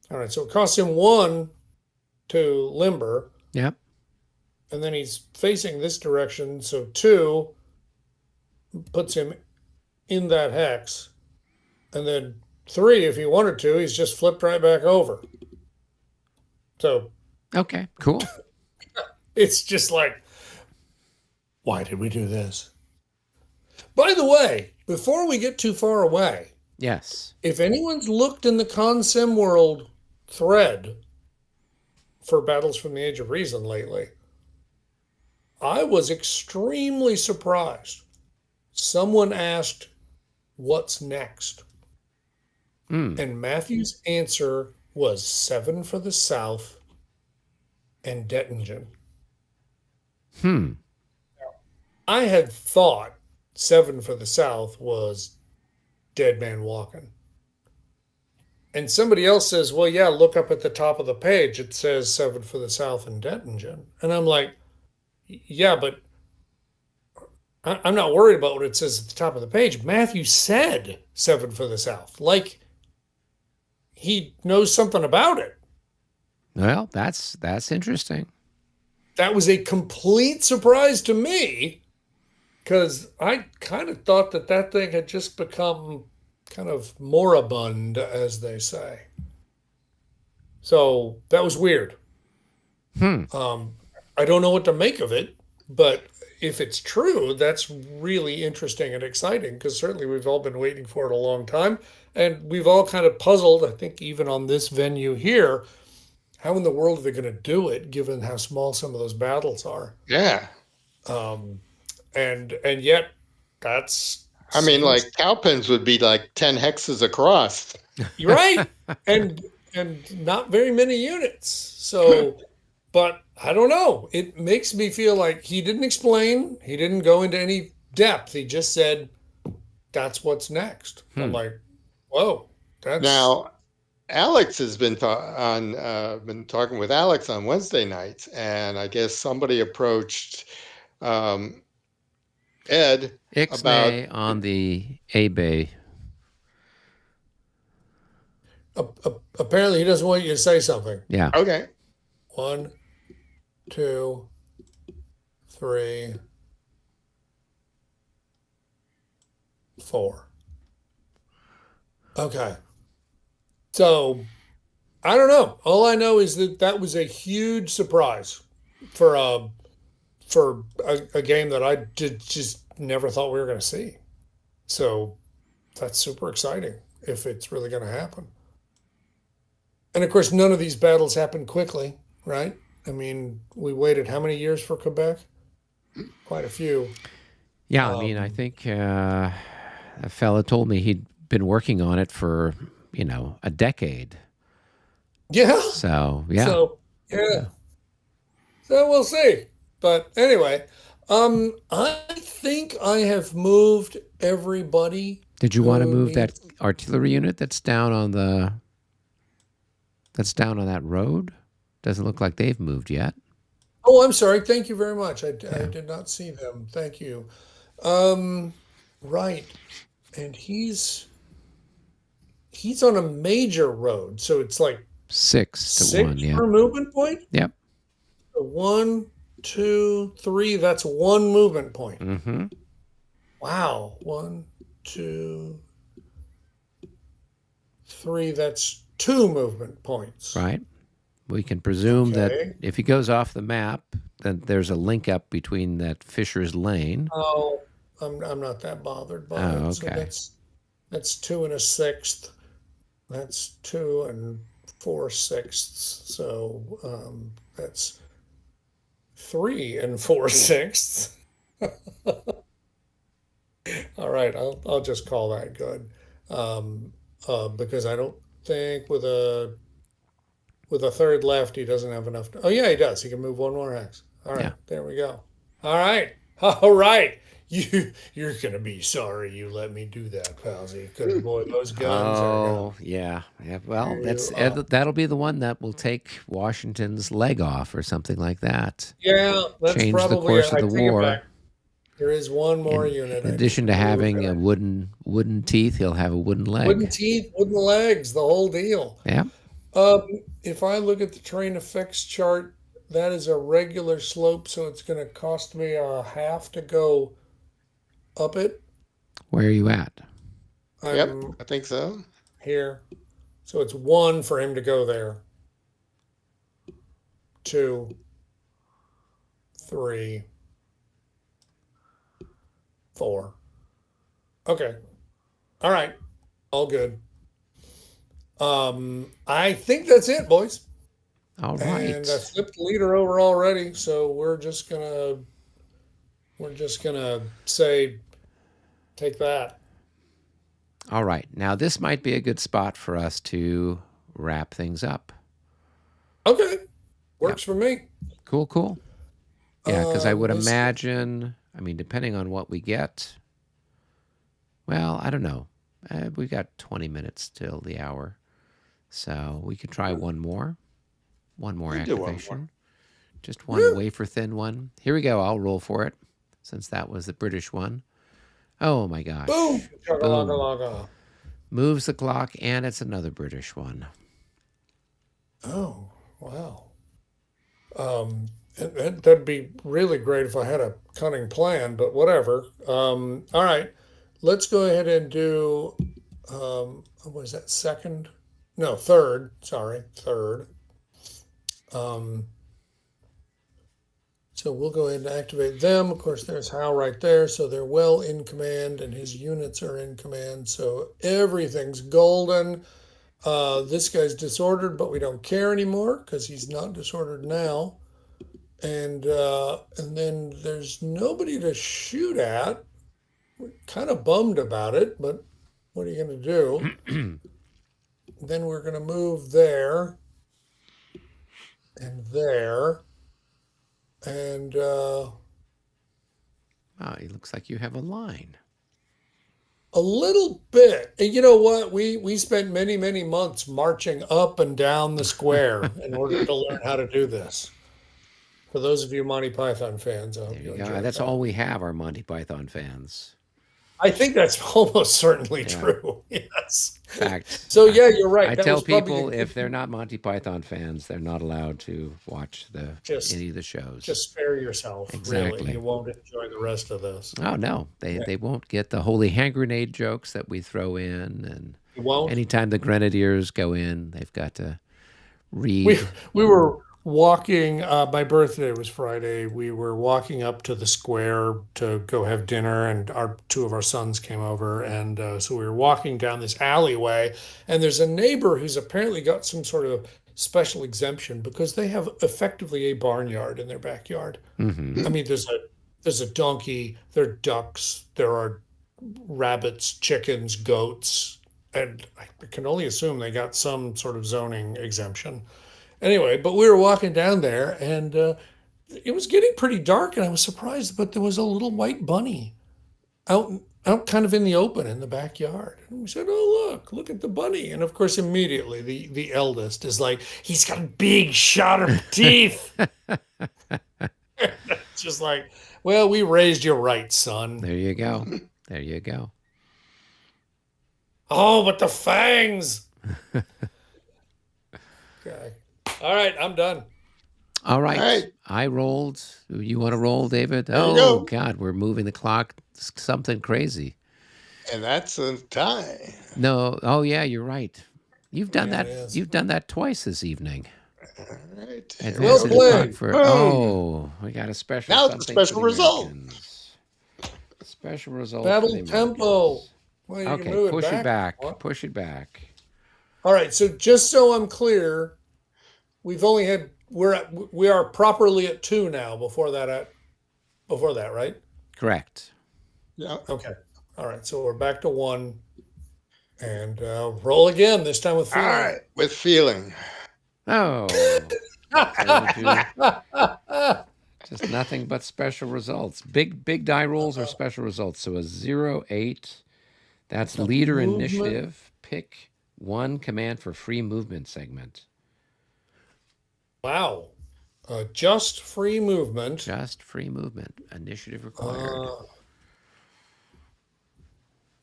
All right. So it costs him 1 to limber, Yep. and then he's facing this direction. So 2 puts him in that hex, and then 3, if he wanted to, he's just flipped right back over. So Okay. Cool. it's just like, why did we do this? By the way, before we get too far away, Yes. if anyone's looked in the Consim World thread for Battles from the Age of Reason lately, I was extremely surprised. Someone asked, what's next? And Matthew's answer was 7 for the South and Dettingen. I had thought 7 for the South was Dead Man Walking. And somebody else says, well, yeah, look up at the top of the page. It says 7 for the South and Dettingen. And I'm like, yeah, but I'm not worried about what it says at the top of the page. Matthew said 7 for the South. Like he knows something about it. Well, that's interesting. That was a complete surprise to me because I kind of thought that thing had just become kind of moribund, as they say. So that was weird. I don't know what to make of it, but if it's true, that's really interesting and exciting because certainly we've all been waiting for it a long time. And we've all kind of puzzled, I think, even on this venue here, how in the world are they going to do it given how small some of those battles are? Yeah. And yet that's I mean, seems like cowpens would be like 10 hexes across. you're right. And not very many units. So but I don't know. It makes me feel like he didn't explain, he didn't go into any depth. He just said that's what's next. I'm like, whoa, that's Now, Alex has been been talking with Alex on Wednesday nights, and I guess somebody approached Ed about Ixnay on the A-Bay. apparently he doesn't want you to say something. Yeah. okay. 1, 2, 3, 4. Okay. So I don't know. All I know is that was a huge surprise for a game that I did just never thought we were going to see. So that's super exciting if it's really going to happen. And of course, none of these battles happen quickly, right? I mean, we waited how many years for Quebec? Quite a few. Yeah, I mean, I think a fella told me he'd been working on it for, a decade. Yeah. So, yeah. So yeah. So we'll see. But anyway, I think I have moved everybody Did you want to Who move that needs? artillery unit that's down on that road? Doesn't look like they've moved yet. Oh, I'm sorry. Thank you very much. I Yeah. did not see them. Thank you. Um, right. And he's on a major road, so it's like 6 to 1. six Yep. per movement point. Yep. So one, two, three. That's one movement point. Mm-hmm. Wow. One, two, three. That's two movement points. Right. We can presume that Okay. if he goes off the map, then there's a link up between that Fisher's Lane. Oh, I'm not that bothered by Oh, it. So okay. that's two and a sixth. That's two and four sixths. So that's three and four sixths. All right, I'll just call that good. Um, because I don't think with a third left he doesn't have enough. Oh yeah, he does. He can move one more hex. All Yeah. right, there we go. All right, all right. You're gonna be sorry you let me do that, Palsy, because boy, those guns are gonna Oh, yeah. Yeah. Well, tear that's you up. that'll be the one that will take Washington's leg off or something like that. Yeah, that's Change the probably. course of I the take it back. war. There is one more In unit I need addition to to move, having and a wooden teeth, he'll have a wooden wooden leg. teeth, wooden legs, the whole deal. Yeah. Um, if I look at the terrain effects chart, that is a regular slope, so it's going to cost me a half to go up it. Where are you at? Yep, I'm I think so. here, so it's one for him to go there. Two, three, four. Okay, all right, all good. I think that's it, boys. All And I right. flipped the leader over already, so we're just gonna say take that. All right. Now, this might be a good spot for us to wrap things up. Okay, Yep. works for me. Cool, cool. Yeah, because I would Let's see. imagine, I mean, depending on what we get, well, I don't know. We got 20 minutes till the hour. So we could try one more We can do one more. activation. Just one Yeah, wafer thin one. Here we go. I'll roll for it since that was the British one. Oh my boom, gosh. chugga Boom. laga. Moves the clock, and it's another British one. Oh, wow. That'd be really great if I had a cunning plan, but whatever. All right, let's go ahead and do. What was that? Second? No, third. Sorry, third. Um, so we'll go ahead and activate them. Of course, there's Hal right there, so they're well in command, and his units are in command. So everything's golden. This guy's disordered, but we don't care anymore because he's not disordered now. And then there's nobody to shoot at. Kind of bummed about it, but what are you going to do? Then we're going to move there and there, and Oh, it looks like you have a line. a little bit. And you know what? We spent many months marching up and down the square in order to learn how to do this. For those of you Monty Python fans, I There hope you you go. enjoyed That's that. all we have are Monty Python fans. I think that's almost certainly Yeah. true. Yes. In fact, So yeah, you're right. I That tell was probably a people good if they're not Monty Python fans, they're not allowed to watch just any of the shows. just spare yourself, really. Exactly. You won't enjoy the rest of this. Oh no, Yeah. they won't get the holy hand grenade jokes that we throw in, and You won't. anytime the grenadiers go in, they've got to We read. we were walking. My birthday was Friday. We were walking up to the square to go have dinner, and our two of our sons came over, and so we were walking down this alleyway, and there's a neighbor who's apparently got some sort of special exemption because they have effectively a barnyard in their backyard. Hmm. I mean, there's a donkey, there are ducks, there are rabbits, chickens, goats, and I can only assume they got some sort of zoning exemption. Anyway, but we were walking down there, and it was getting pretty dark, and I was surprised, but there was a little white bunny out kind of in the open in the backyard. And we said, "Oh, look at the bunny." And of course, immediately the eldest is like, "He's got big, sharp teeth." It's just like, well, we raised you right, son. There you go. There you go. Oh, but the fangs. Okay. All right, I'm done. All All right. right, I rolled. You want to roll, David? there you Oh, go. God, we're moving the clock. Something crazy. And that's a tie. No. Oh, yeah, you're right. You've done Yeah, it that. is. You've done that twice this evening. All right, here we Well Advancing the go. clock played. for. Boom. Oh, we got a special Now it's a something for special the result. Americans. Special result for the Battle tempo. Americans. Well, you can Okay, move it push it back. back. Push it back. All right. So just so I'm clear, we've only had we are properly at two now. Before that, right? Correct. Yeah. Okay. All right. So we're back to one, and roll again. This time with All feeling. right, with feeling. Oh, told you. Just nothing but special results. Big die rolls are special results. So a 0-8. That's The leader movement. initiative. Pick one command for free movement segment. Wow. Just free movement. Just free movement. Initiative required.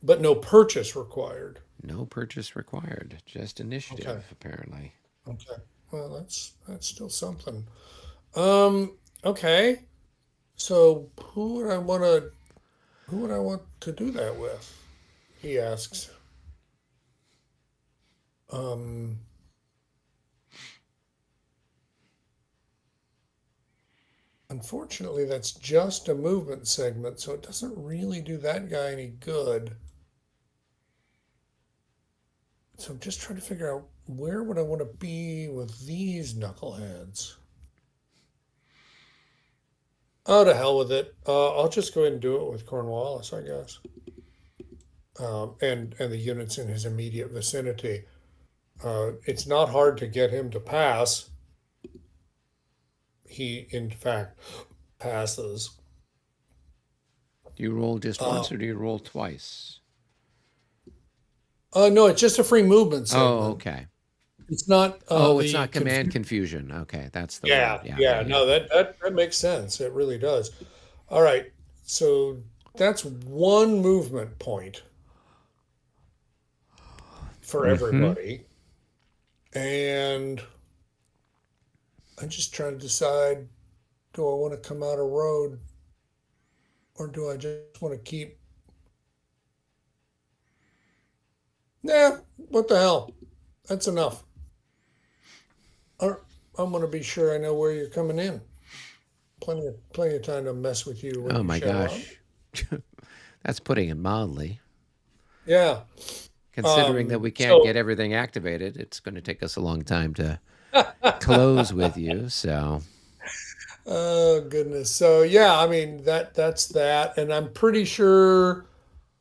But no purchase required. No purchase required. Just initiative, Okay. apparently. Okay. Well, that's still something. Okay. So who would I want to do that with? He asks. Um, Unfortunately, that's just a movement segment, so it doesn't really do that guy any good. So I'm just trying to figure out where would I want to be with these knuckleheads. Oh, to hell with it. I'll just go ahead and do it with Cornwallis, I guess. And the units in his immediate vicinity. It's not hard to get him to pass. He, in fact, passes. Do you roll just Uh, once or do you roll twice? no, it's just a free movement segment. Oh, okay. It's not. Oh, it's the not command confusion. Okay, that's the Yeah, word. Yeah, yeah. yeah. No, that makes sense. It really does. All right. So that's one movement point for Mm-hmm. everybody. And I'm just trying to decide, do I want to come out a road or do I just want to keep? Nah, what the hell? That's enough. I'm going to be sure I know where you're coming in. Plenty of time to mess with you when Oh you my show up. gosh. That's putting it mildly. Yeah. Considering that we can't So get everything activated, it's going to take us a long time to close with you. So, oh goodness. So yeah, I mean that's that, and I'm pretty sure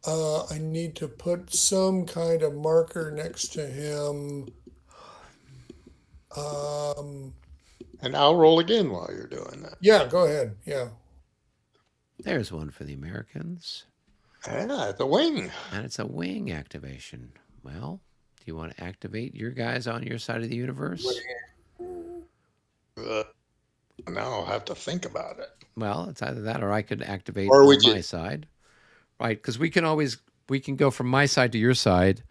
I need to put some kind of marker next to him. Um, And I'll roll again while you're doing that. yeah, go ahead. Yeah. there's one for the Americans. Yeah, the wing. And it's a wing activation. Well, do you want to activate your guys on your side of the universe? Uh, now I'll have to think about it. Well, it's either that or I could activate Or on would my you? side. Right? Because we can go from my side to your side.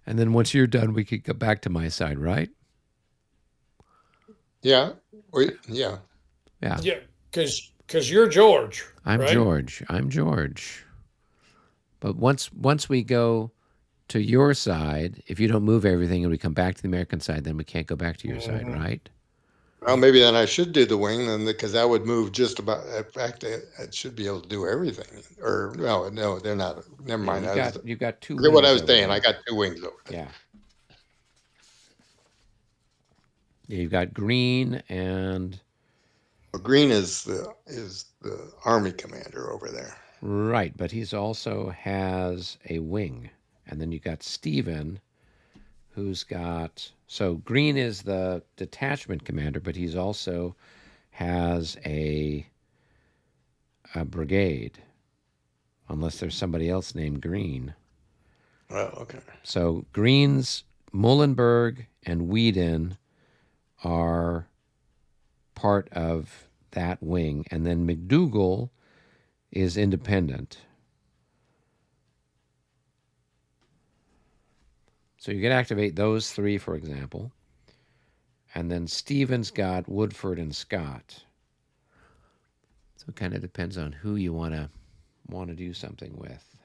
And then once you're done, we could go back to my side, right? Yeah. Yeah. Yeah. Yeah, because you're George, I'm right? George. I'm George. But once we go to your side, if you don't move everything and we come back to the American side, then we can't go back to your side, Mhm. right? Well, maybe then I should do the wing, then, because that would move just about. In fact, it should be able to do everything. Or no, they're not. Never Yeah, mind. you've got two Forget what I wings was over saying. I there. got two wings over there. Yeah. Yeah, you've got green and Well, Green is the army commander over there. right, but he's also has a wing. And then you got Steven, who's got so green is the detachment commander, but he's also has a brigade. unless there's somebody else named Green. Oh, okay. So Green's, Muhlenberg, and Whedon are part of that wing, and then McDougal is independent. So you can activate those three, for example, and then Stevens got Woodford and Scott. So it kind of depends on who you want to do something with.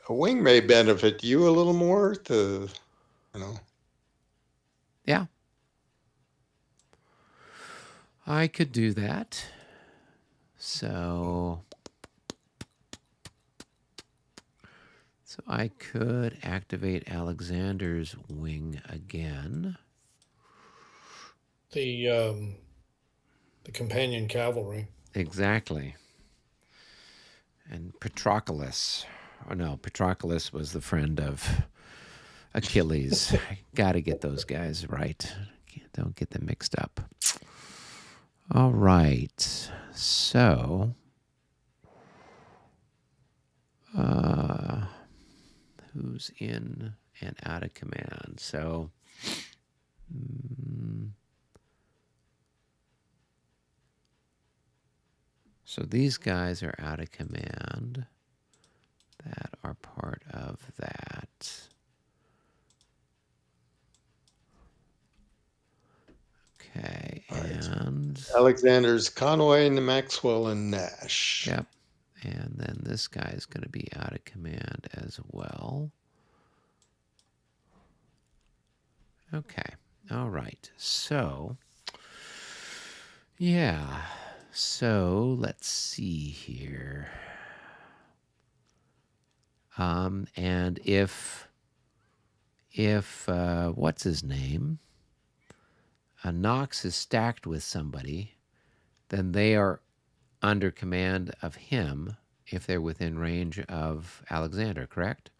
A wing may benefit you a little more to, you know. Yeah. I could do that. So I could activate Alexander's wing again. The companion cavalry. Exactly. And Patroclus. Oh no, Patroclus was the friend of Achilles. I gotta get those guys right. Don't get them mixed up. All right. So who's in and out of command? So these guys are out of command that are part of that. Okay, and Alexander's Conway, Maxwell, and Nash. yep. And then this guy is going to be out of command as well. Okay. All right. So, yeah. So let's see here. And if what's his name? Knox is stacked with somebody, then they are under command of him if they're within range of Alexander, correct?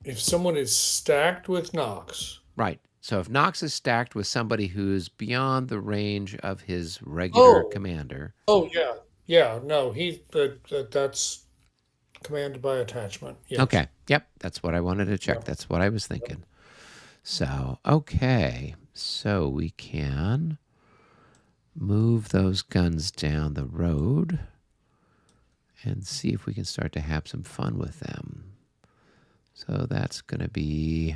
If someone is stacked with Knox. Right. So if Knox is stacked with somebody who's beyond the range of his regular commander. Oh yeah. Yeah, no, that's commanded by attachment. Yes. Okay. Yep. That's what I wanted to check. Yep. That's what I was thinking. So, okay. So we can move those guns down the road and see if we can start to have some fun with them. So that's going to be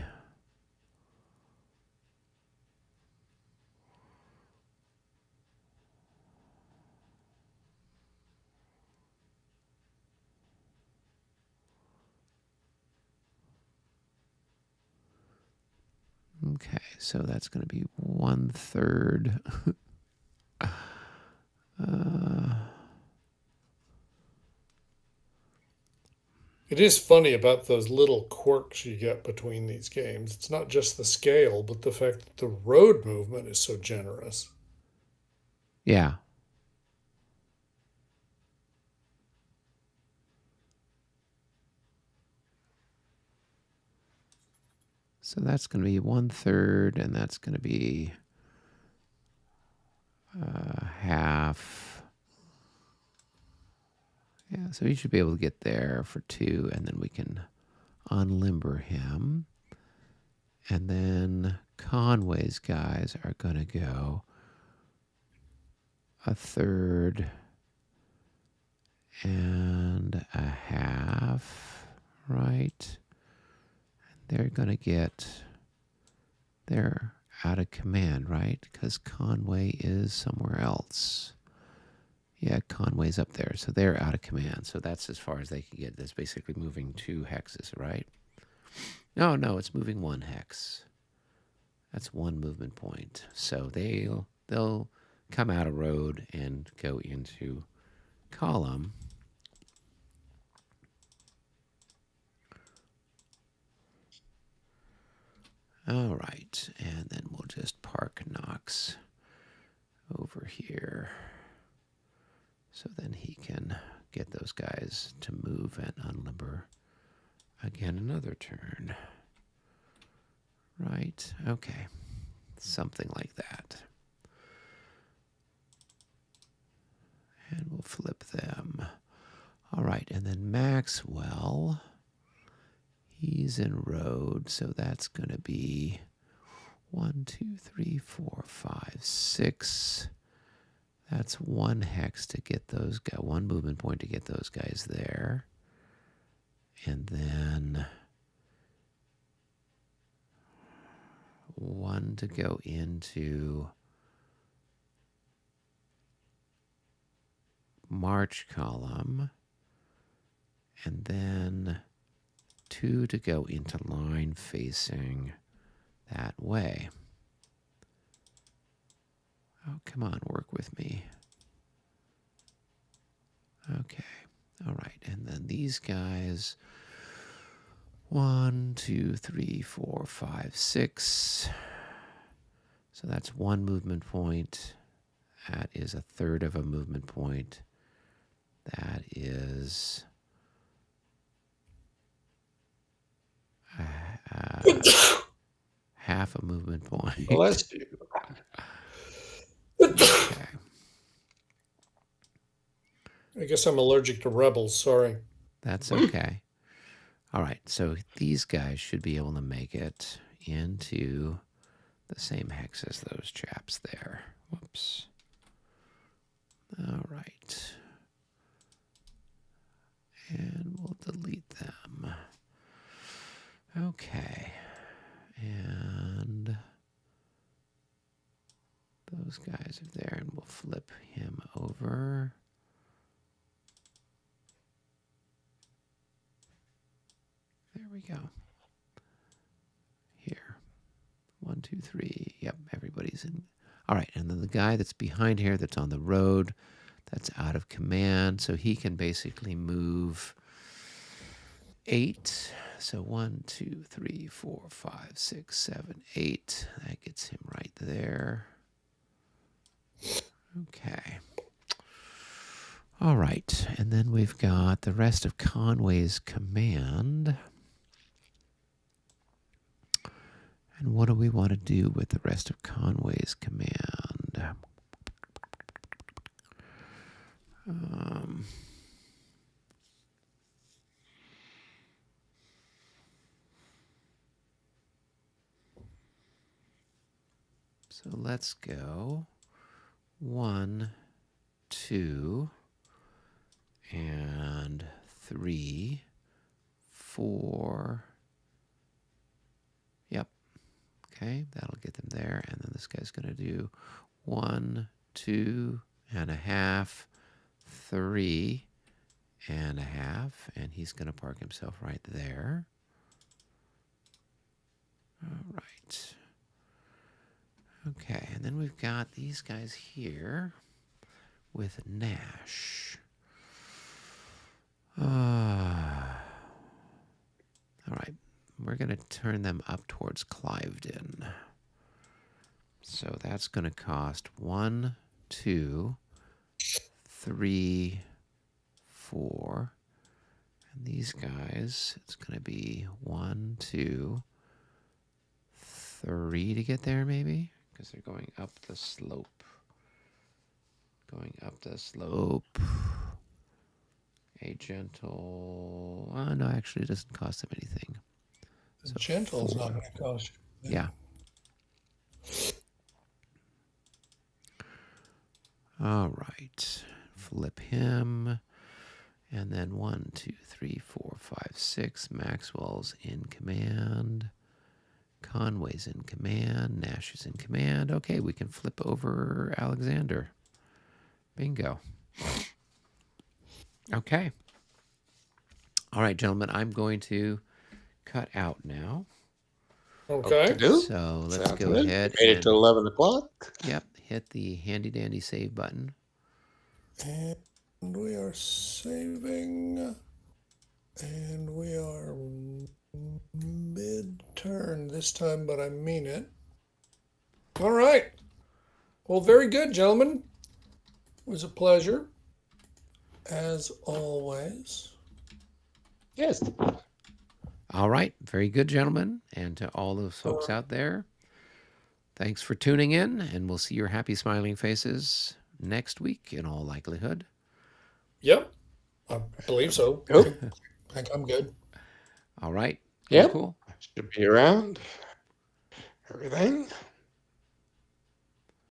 okay. So that's going to be 1/3. It is funny about those little quirks you get between these games. It's not just the scale, but the fact that the road movement is so generous. Yeah. So that's going to be 1/3, and that's going to be half. Yeah, so he should be able to get there for 2, and then we can unlimber him. And then Conway's guys are going to go 1/3 and a half, right? And they're going to get, they're out of command, right? Because Conway is somewhere else. Yeah, Conway's up there. So they're out of command. So that's as far as they can get. That's basically moving 2 hexes, right? No, it's moving 1 hex. That's 1 movement point. So they'll come out of road and go into column. All right, and then we'll just park Knox over here. So then he can get those guys to move and unlimber again another turn. Right. right. Okay. Something like that. And we'll flip them. All right. And then Maxwell, he's in road. So that's going to be 1, 2, 3, 4, 5, 6. That's one hex to get those guys, one movement point to get those guys there. And then 1 to go into March column. And then 2 to go into line facing that way. Oh, come on, work with me. Okay. All right. And then these guys, 1, 2, 3, 4, 5, 6. So that's one movement point. That is a third of a movement point. That is half a movement point. Bless you. Okay. I guess I'm allergic to rebels. Sorry. That's okay. All right, so these guys should be able to make it into the same hex as those chaps there. Whoops. All right. And we'll delete them. Okay. And those guys are there, and we'll flip him over. There we go. Here. 1, 2, 3. Yep, everybody's in. All right, and then the guy that's behind here that's on the road, that's out of command, so he can basically move 8. So 1, 2, 3, 4, 5, 6, 7, 8. That gets him right there. Okay. All right, and then we've got the rest of Conway's command. And what do we want to do with the rest of Conway's command? So let's go 1, 2, and 3, 4. Yep. Okay, that'll get them there. And then this guy's going to do 1, 2 and a half, 3 and a half, and he's going to park himself right there. All right. Okay, and then we've got these guys here with Nash. All right, we're going to turn them up towards Cliveden. So that's going to cost 1, 2, 3, 4. And these guys, it's going to be 1, 2, 3 to get there maybe, because they're going up the slope. Going up the slope. A gentle... no, actually it doesn't cost them anything. So gentle is not going to cost you. Yeah. All right. Flip him. And then 1, 2, 3, 4, 5, 6. Maxwell's in command. Conway's in command. Nash is in command. Okay, we can flip over Alexander. Bingo. Okay. All right, gentlemen, I'm going to cut out now. Okay. So let's Sounds go good. ahead Made it and to 11 o'clock. Yep, hit the handy dandy save button. And we are saving. And we are mid-turn this time, but I mean it. All right. Well, very good, gentlemen. It was a pleasure, as always. Yes. All right. Very good, gentlemen. And to all those folks out there, thanks for tuning in, and we'll see your happy, smiling faces next week in all likelihood. Yep, I believe so. Yep. I think I'm good. All right. Yep. Cool. Should be around. Everything.